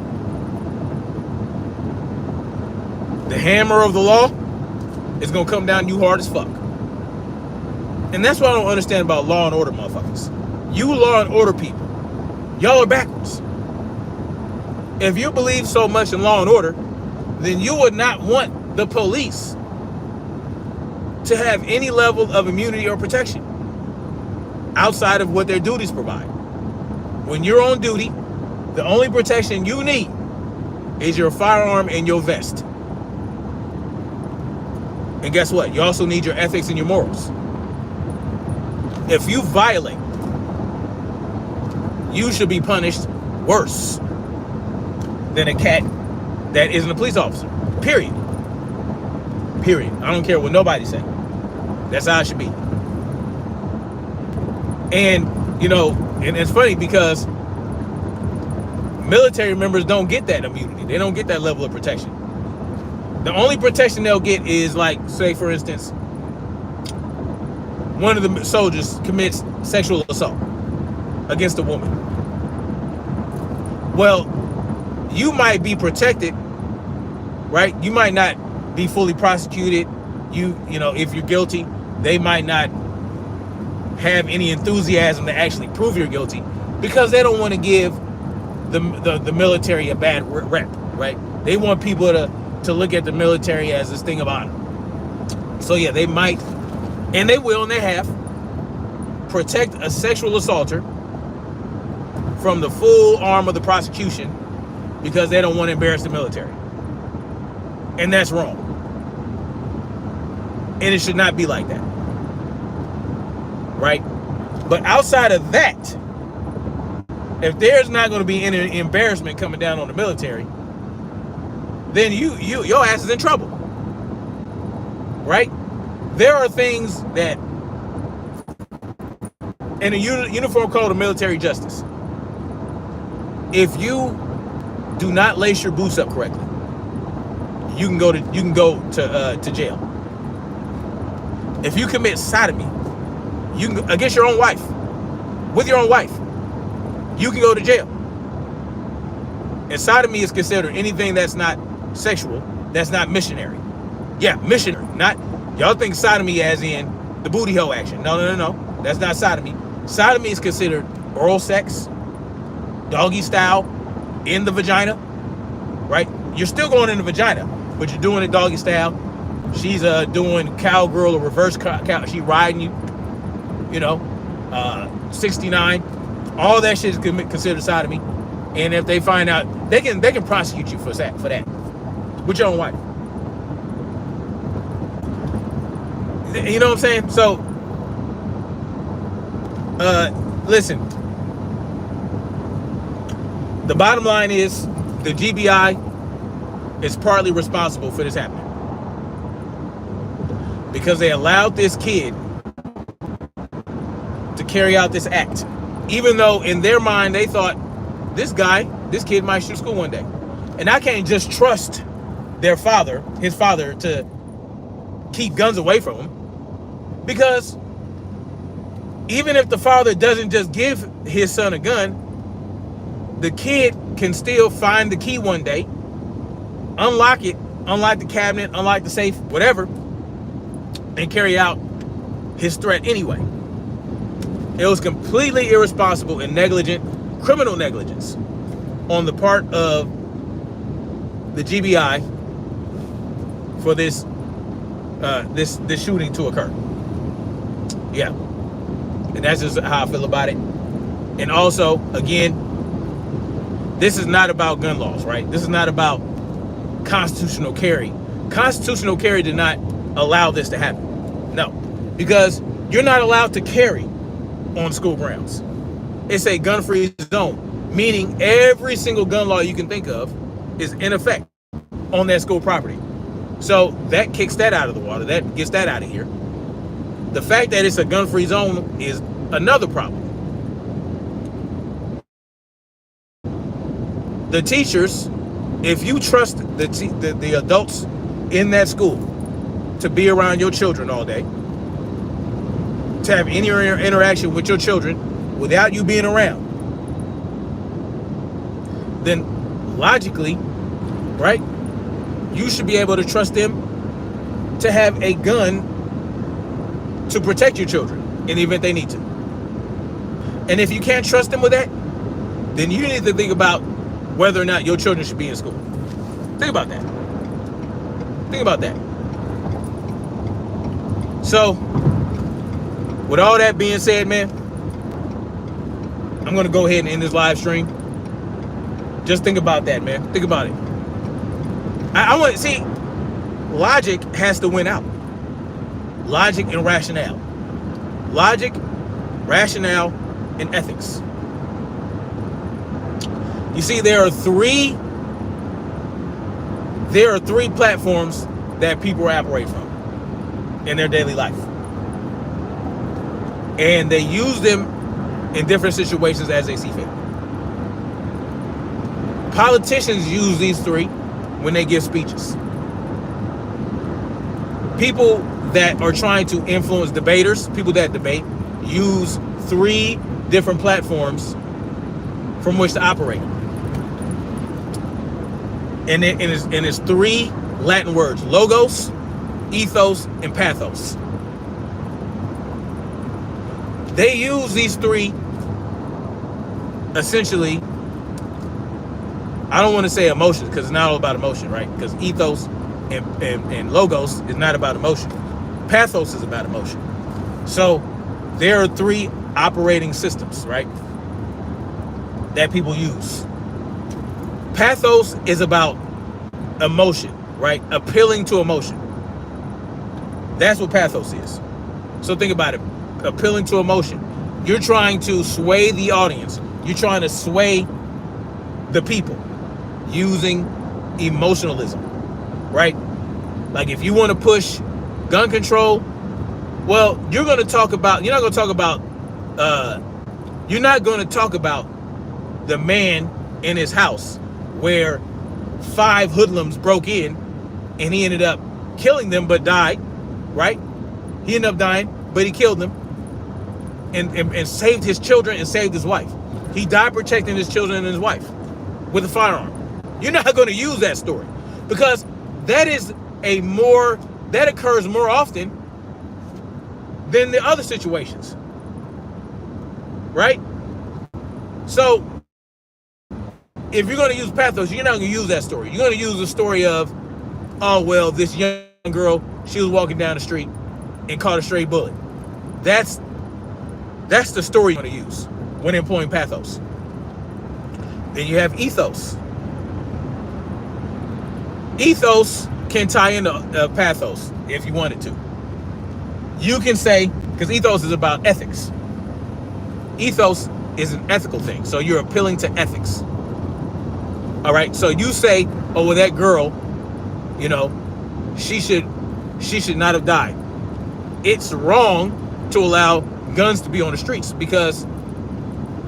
The hammer of the law is going to come down you hard as fuck. And that's what I don't understand about law and order motherfuckers. You law and order people, y'all are backwards. If you believe so much in law and order, then you would not want the police to have any level of immunity or protection outside of what their duties provide. When you're on duty, the only protection you need is your firearm and your vest. And guess what? You also need your ethics and your morals. If you violate, you should be punished worse than a cat that isn't a police officer. Period. Period. I don't care what nobody say. That's how it should be. And, you know, and it's funny because military members don't get that immunity. They don't get that level of protection. The only protection they'll get is, like, say, for instance, one of the soldiers commits sexual assault against a woman. Well, you might be protected, right? You might not be fully prosecuted. You know, if you're guilty, they might not have any enthusiasm to actually prove you're guilty because they don't want to give the military a bad rep, right? They want people to look at the military as this thing of honor. So yeah, they might, and they will, and they have, protect a sexual assaulter from the full arm of the prosecution because they don't want to embarrass the military. And that's wrong. And it should not be like that. Right? But outside of that, if there's not going to be any embarrassment coming down on the military, then your ass is in trouble. Right? There are things that in a uniform code of military justice, if you do not lace your boots up correctly, you can go to jail. If you commit sodomy, you can, against your own wife, with your own wife, you can go to jail. And sodomy is considered anything that's not sexual, that's not missionary. Yeah, missionary. Not, y'all think sodomy as in the booty hole action. No. That's not sodomy. Sodomy is considered oral sex, doggy style, in the vagina, right? You're still going in the vagina, but you're doing it doggy style. She's doing cowgirl or reverse cow. She riding you, 69. All that shit is considered sodomy. And if they find out, they can prosecute you for that with your own wife. You know what I'm saying? So, listen. The bottom line is the GBI is partly responsible for this happening because they allowed this kid to carry out this act, even though in their mind they thought this kid might shoot school one day. And I can't just trust his father to keep guns away from him, because even if the father doesn't just give his son a gun, the kid can still find the key one day, unlock it, unlock the cabinet, unlock the safe, whatever, and carry out his threat anyway. It was completely irresponsible and negligent, criminal negligence on the part of the GBI for this shooting to occur. Yeah. And that's just how I feel about it. And also, again, this is not about gun laws, right? This is not about constitutional carry. Constitutional carry did not allow this to happen. No, because you're not allowed to carry on school grounds. It's a gun-free zone, meaning every single gun law you can think of is in effect on that school property. So that kicks that out of the water. That gets that out of here. The fact that it's a gun-free zone is another problem. The teachers, if you trust the adults in that school to be around your children all day, to have any interaction with your children without you being around, then logically, right, you should be able to trust them to have a gun to protect your children in the event they need to. And if you can't trust them with that, then you need to think about whether or not your children should be in school. Think about that. Think about that. So, with all that being said, man, I'm going to go ahead and end this live stream. Just think about that, man. Think about it. I want to see, logic has to win out. Logic and rationale. Logic, rationale, and ethics. You see, there are three platforms that people operate from in their daily life. And they use them in different situations as they see fit. Politicians use these three when they give speeches. People that are trying to influence debaters, people that debate, use three different platforms from which to operate. And it's three Latin words: logos, ethos, and pathos. They use these three essentially. I don't want to say emotions because it's not all about emotion, right? Because ethos and logos is not about emotion. Pathos is about emotion. So there are three operating systems, right, that people use. Pathos is about emotion, right? Appealing to emotion. That's what pathos is. So think about it. Appealing to emotion. You're trying to sway the audience. You're trying to sway the people using emotionalism, right? Like if you want to push gun control, well, you're not going to talk about the man in his house where 5 hoodlums broke in and he ended up killing them but died, right? He ended up dying, but he killed them and saved his children and saved his wife. He died protecting his children and his wife with a firearm. You're not going to use that story because that occurs more often than the other situations, right? So if you're going to use pathos, you're not going to use that story. You're going to use the story of, oh, well, this young girl, she was walking down the street and caught a stray bullet. That's the story you're going to use when employing pathos. Then you have ethos. Ethos can tie into pathos if you wanted to. You can say, because ethos is about ethics. Ethos is an ethical thing. So you're appealing to ethics. All right. So you say, oh, well, that girl, she should not have died. It's wrong to allow guns to be on the streets because,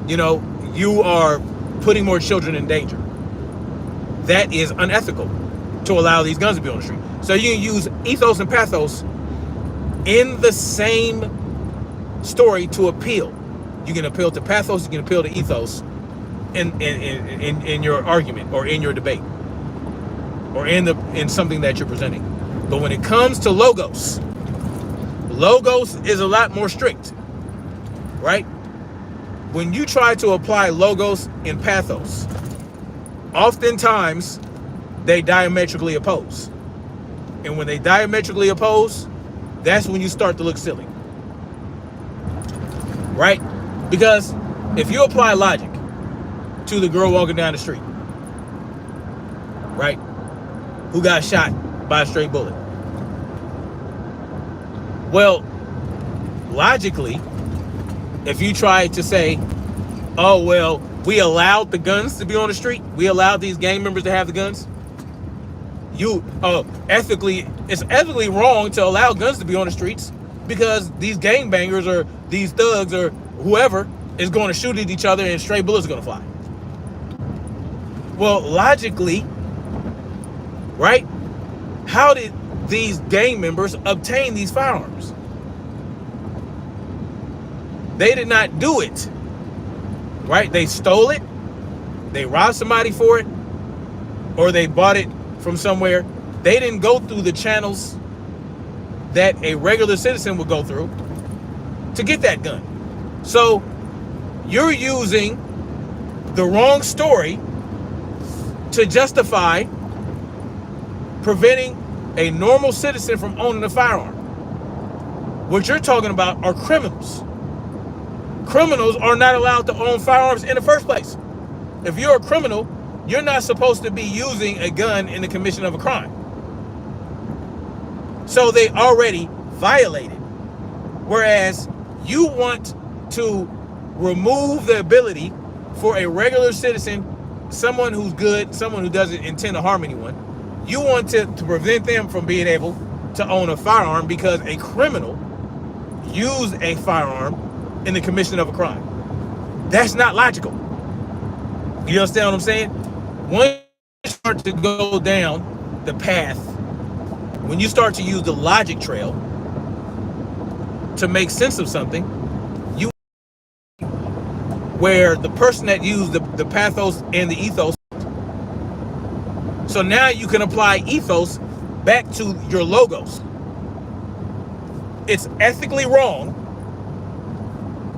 you are putting more children in danger. That is unethical to allow these guns to be on the street. So you can use ethos and pathos in the same story to appeal. You can appeal to pathos, you can appeal to ethos in your argument or in your debate or in something that you're presenting. But when it comes to logos is a lot more strict, right? When you try to apply logos in pathos, oftentimes they diametrically oppose. And when they diametrically oppose, that's when you start to look silly, right? Because if you apply logic to the girl walking down the street, right, who got shot by a stray bullet, well, logically, if you try to say, oh, well, we allowed the guns to be on the street, we allowed these gang members to have the guns, it's ethically wrong to allow guns to be on the streets because these gangbangers or these thugs or whoever is going to shoot at each other and stray bullets are going to fly. Well, logically, right? How did these gang members obtain these firearms? They did not do it, right? They stole it, they robbed somebody for it, or they bought it from somewhere. They didn't go through the channels that a regular citizen would go through to get that gun. So you're using the wrong story to justify preventing a normal citizen from owning a firearm. What you're talking about are criminals. Criminals are not allowed to own firearms in the first place. If you're a criminal, you're not supposed to be using a gun in the commission of a crime. So they already violated. Whereas you want to remove the ability for a regular citizen, someone who's good, someone who doesn't intend to harm anyone, you want to prevent them from being able to own a firearm because a criminal used a firearm in the commission of a crime. That's not logical. You understand what I'm saying? Once you start to go down the path, when you start to use the logic trail to make sense of something, you where the person that used the pathos and the ethos. So now you can apply ethos back to your logos. It's ethically wrong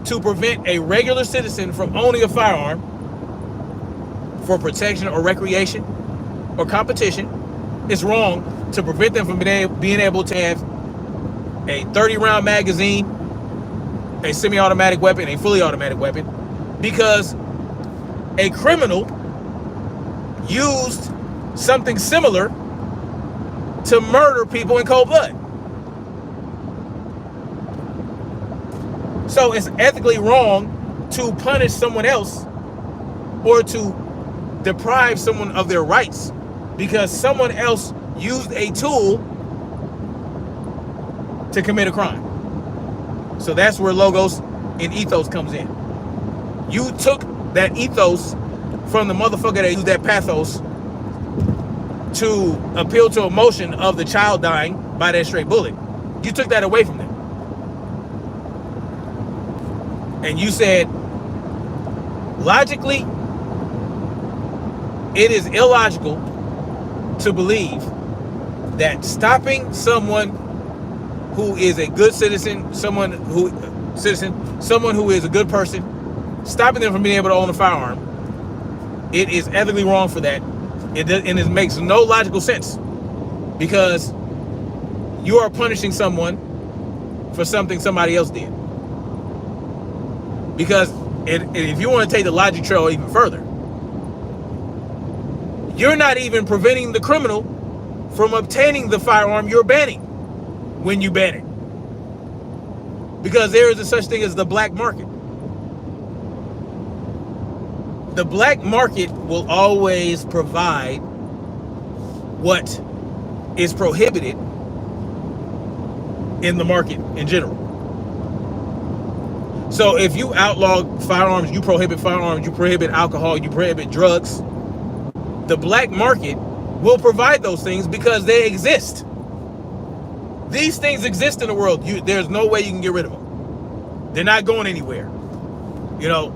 to prevent a regular citizen from owning a firearm for protection or recreation or competition. It's wrong to prevent them from being able to have a 30-round magazine, a semi-automatic weapon, a fully automatic weapon, because a criminal used something similar to murder people in cold blood. So it's ethically wrong to punish someone else or to deprive someone of their rights because someone else used a tool to commit a crime. So that's where logos and ethos comes in. You took that ethos from the motherfucker that used that pathos to appeal to emotion of the child dying by that stray bullet. You took that away from them. And you said, logically, it is illogical to believe that stopping someone who is a good citizen, someone who is a good person, stopping them from being able to own a firearm, it is ethically wrong for that. It makes no logical sense because you are punishing someone for something somebody else did. Because if you want to take the logic trail even further, you're not even preventing the criminal from obtaining the firearm you're banning when you ban it. Because there is a such thing as the black market. The black market will always provide what is prohibited in the market in general. So if you outlaw firearms, you prohibit alcohol, you prohibit drugs, the black market will provide those things because they exist. These things exist in the world. There's no way you can get rid of them. They're not going anywhere. You know,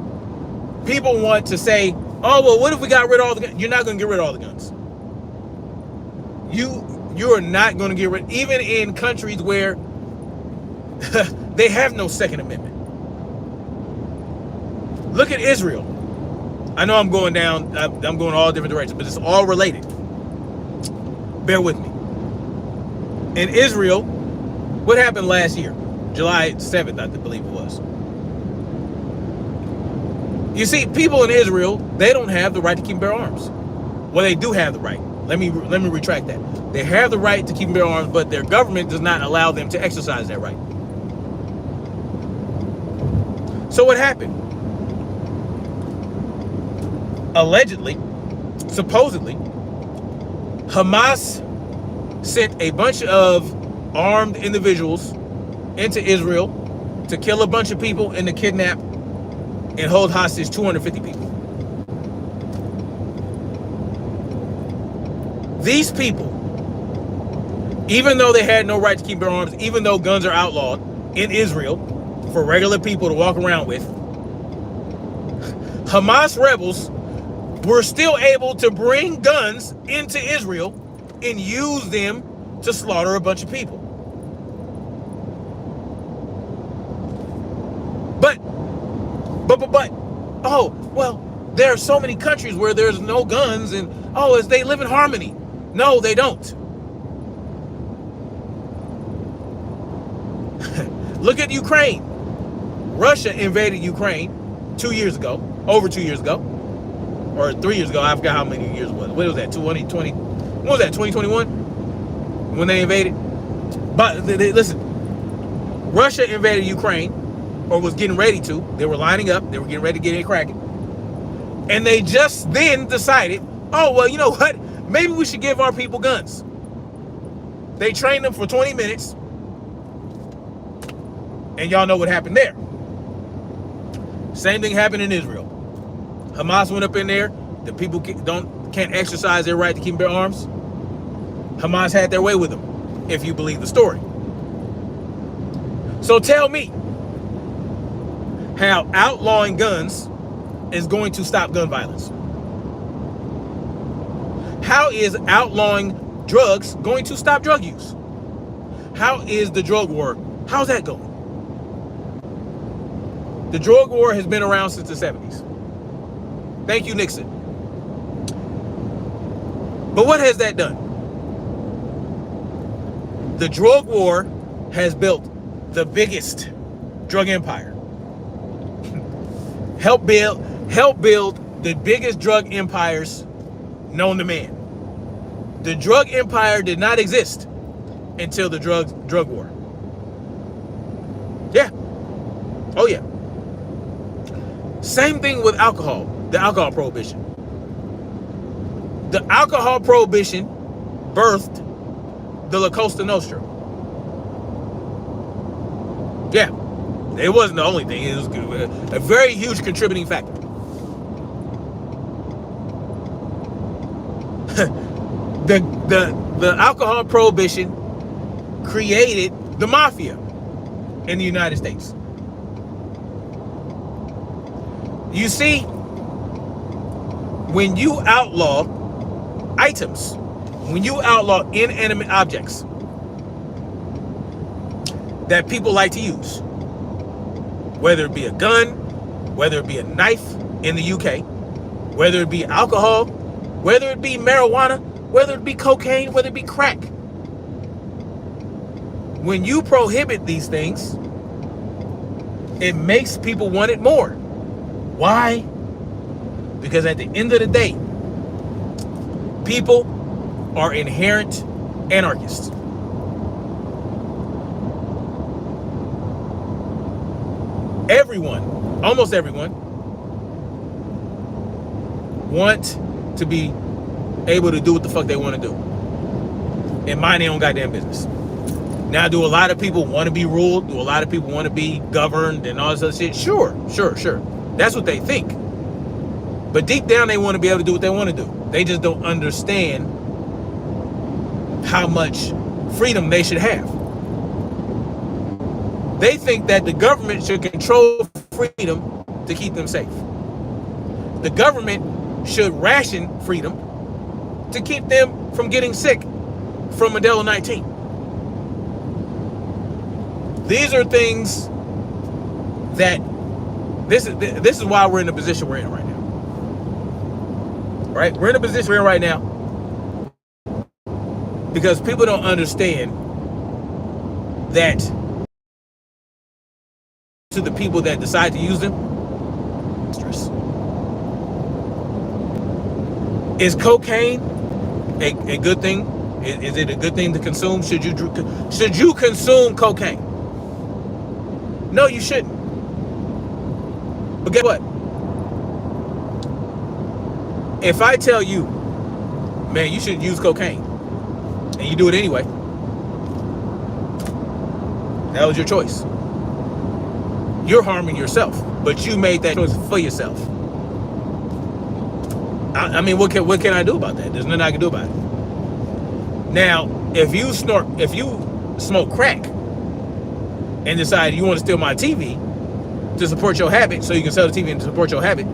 people want to say, oh, well, what if we got rid of all the guns? You're not going to get rid of all the guns. You are not going to get rid, even in countries where they have no Second Amendment. Look at Israel. I know I'm going all different directions, but it's all related. Bear with me. In Israel, what happened last year? July 7th, I believe it was. You see, people in Israel, they don't have the right to keep and bear arms. Well, they do have the right. Let me retract that. They have the right to keep and bear arms, but their government does not allow them to exercise that right. So what happened? Allegedly, supposedly, Hamas sent a bunch of armed individuals into Israel to kill a bunch of people and to kidnap and hold hostage 250 people. These people, even though they had no right to keep their arms, even though guns are outlawed in Israel for regular people to walk around with, Hamas rebels were still able to bring guns into Israel and use them to slaughter a bunch of people. But, oh, well, there are so many countries where there's no guns and, oh, they live in harmony. No, they don't. Look at Ukraine. Russia invaded Ukraine 2 years ago, over 2 years ago, or 3 years ago. I forgot how many years it was. What was that? 2020? What was that? 2021? When they invaded? But listen, Russia invaded Ukraine, or was getting ready to. They were lining up. They were getting ready to get it cracking. And they just then decided, oh, well, you know what? Maybe we should give our people guns. They trained them for 20 minutes. And y'all know what happened there. Same thing happened in Israel. Hamas went up in there. The people can't exercise their right to keep their arms. Hamas had their way with them, if you believe the story. So tell me how outlawing guns is going to stop gun violence. How is outlawing drugs going to stop drug use? How is the drug war? How's that going? The drug war has been around since the 70s. Thank you, Nixon. But what has that done? The drug war has built the biggest drug empire. Help build the biggest drug empires known to man. The drug empire did not exist until the drug war. Yeah. Oh yeah. Same thing with alcohol, the alcohol prohibition. The alcohol prohibition birthed the La Costa Nostra. Yeah, it wasn't the only thing. It was a very huge contributing factor. the alcohol prohibition created the mafia in the United States. You see, when you outlaw items, when you outlaw inanimate objects that people like to use, whether it be a gun, whether it be a knife in the UK, whether it be alcohol, whether it be marijuana, whether it be cocaine, whether it be crack. When you prohibit these things, it makes people want it more. Why? Because at the end of the day, people are inherent anarchists. Everyone, almost everyone, want to be able to do what the fuck they want to do and mind their own goddamn business. Now, do a lot of people want to be ruled? Do a lot of people want to be governed and all this other shit? Sure. That's what they think. But deep down, they want to be able to do what they want to do. They just don't understand how much freedom they should have. They think that the government should control freedom to keep them safe. The government should ration freedom to keep them from getting sick from Mandela 19. These are things that this is why we're in the position we're in right now. Right? We're in the position we're in right now because people don't understand that to the people that decide to use them. Is cocaine a good thing? Is it a good thing to consume? Should you consume cocaine? No, you shouldn't. But guess what? If I tell you, man, you should use cocaine, and you do it anyway, that was your choice. You're harming yourself, but you made that choice for yourself. I mean, what can I do about that? There's nothing I can do about it. Now, if you smoke crack and decide you want to steal my TV to support your habit so you can sell the TV and support your habit,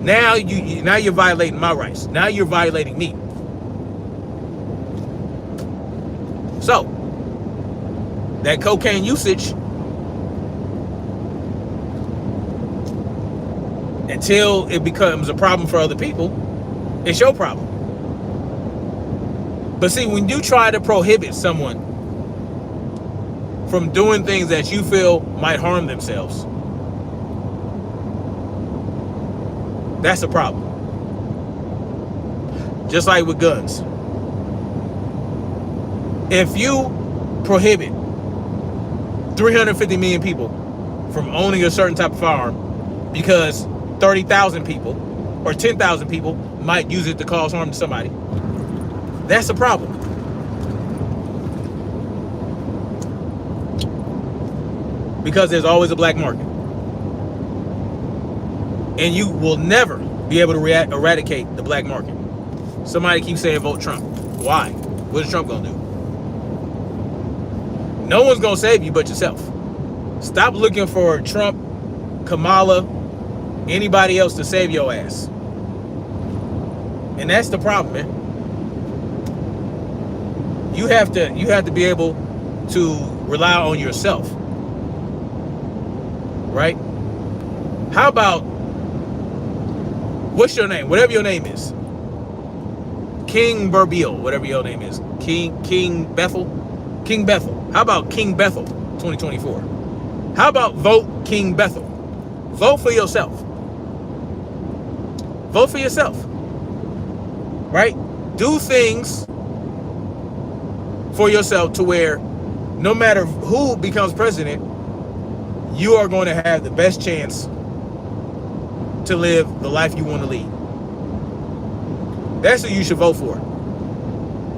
Now you're violating my rights. Now you're violating me. So that cocaine usage, until it becomes a problem for other people, it's your problem. But see, when you try to prohibit someone from doing things that you feel might harm themselves, that's a problem. Just like with guns. If you prohibit 350 million people from owning a certain type of firearm because 30,000 people or 10,000 people might use it to cause harm to somebody, that's a problem. Because there's always a black market. And you will never be able to eradicate the black market. Somebody keeps saying vote Trump. Why? What is Trump gonna do? No one's gonna save you but yourself. Stop looking for Trump, Kamala, anybody else to save your ass. And that's the problem, man. You have to be able to rely on yourself. Right? How about, what's your name? Whatever your name is. King Burbiel, whatever your name is. King Bethel. King Bethel. How about King Bethel 2024? How about vote King Bethel? Vote for yourself. Vote for yourself. Right? Do things for yourself to where no matter who becomes president, you are going to have the best chance to live the life you want to lead. That's who you should vote for.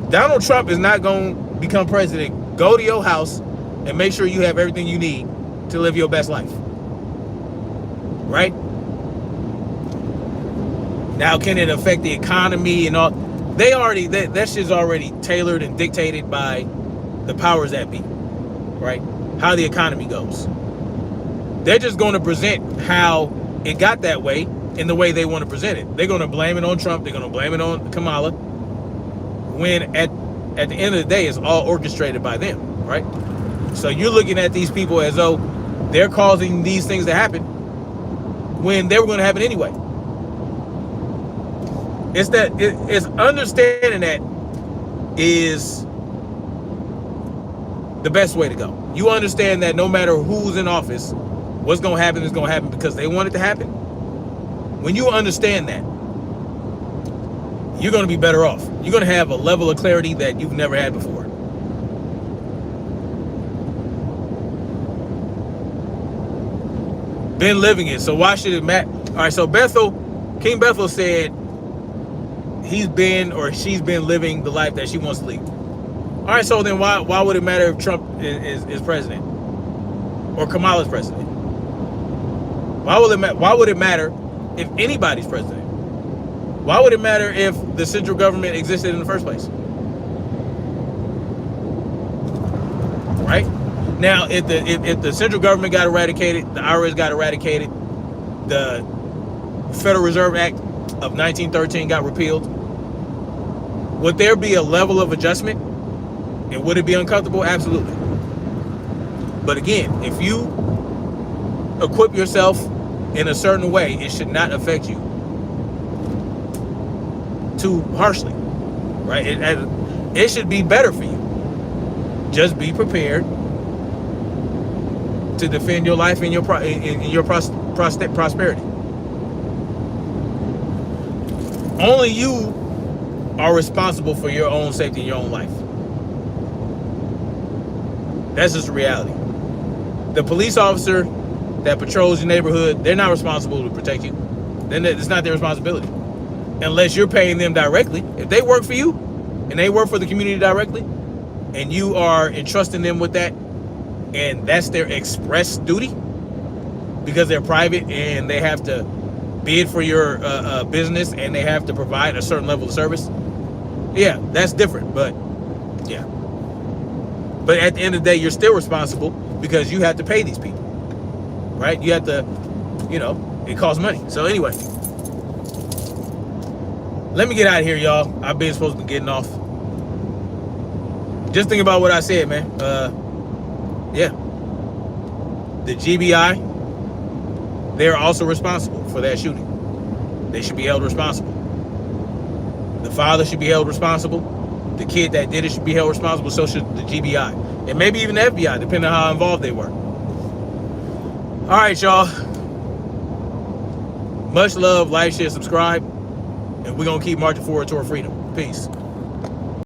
Donald Trump is not going to become president. Go to your house and make sure you have everything you need to live your best life. Right? Now, can it affect the economy and all? That shit's already tailored and dictated by the powers that be. Right? How the economy goes. They're just going to present how it got that way in the way they want to present it. They're going to blame it on Trump. They're going to blame it on Kamala. When at the end of the day, it's all orchestrated by them, right? So you're looking at these people as though they're causing these things to happen when they were going to happen anyway. It's understanding that is the best way to go. You understand that no matter who's in office, what's going to happen is going to happen because they want it to happen. When you understand that, you're going to be better off. You're going to have a level of clarity that you've never had before. Been living it, so why should it matter? All right, so King Bethel said he's been or she's been living the life that she wants to lead. All right, so then why would it matter if Trump is president or Kamala's president? Why would it matter if anybody's president? Why would it matter if the central government existed in the first place? Right? Now, if the central government got eradicated, the IRS got eradicated, the Federal Reserve Act of 1913 got repealed, would there be a level of adjustment? And would it be uncomfortable? Absolutely. But again, if you equip yourself in a certain way, it should not affect you too harshly, right? It should be better for you. Just be prepared to defend your life and your prosperity. Only you are responsible for your own safety in your own life. That's just the reality. The police officer that patrols your neighborhood, they're not responsible to protect you. Then it's not their responsibility. Unless you're paying them directly. If they work for you and they work for the community directly and you are entrusting them with that and that's their express duty because they're private and they have to bid for your business and they have to provide a certain level of service, yeah, that's different. But yeah. But at the end of the day, you're still responsible because you have to pay these people, right? You have to, it costs money. So anyway, Let me get out of here, y'all. I've been supposed to be getting off. Just think about what I said, man. Yeah. The GBI, they're also responsible for that shooting. They should be held responsible. The father should be held responsible. The kid that did it should be held responsible. So should the GBI. And maybe even the FBI, depending on how involved they were. All right, y'all. Much love, like, share, subscribe. And we're going to keep marching forward toward freedom. Peace.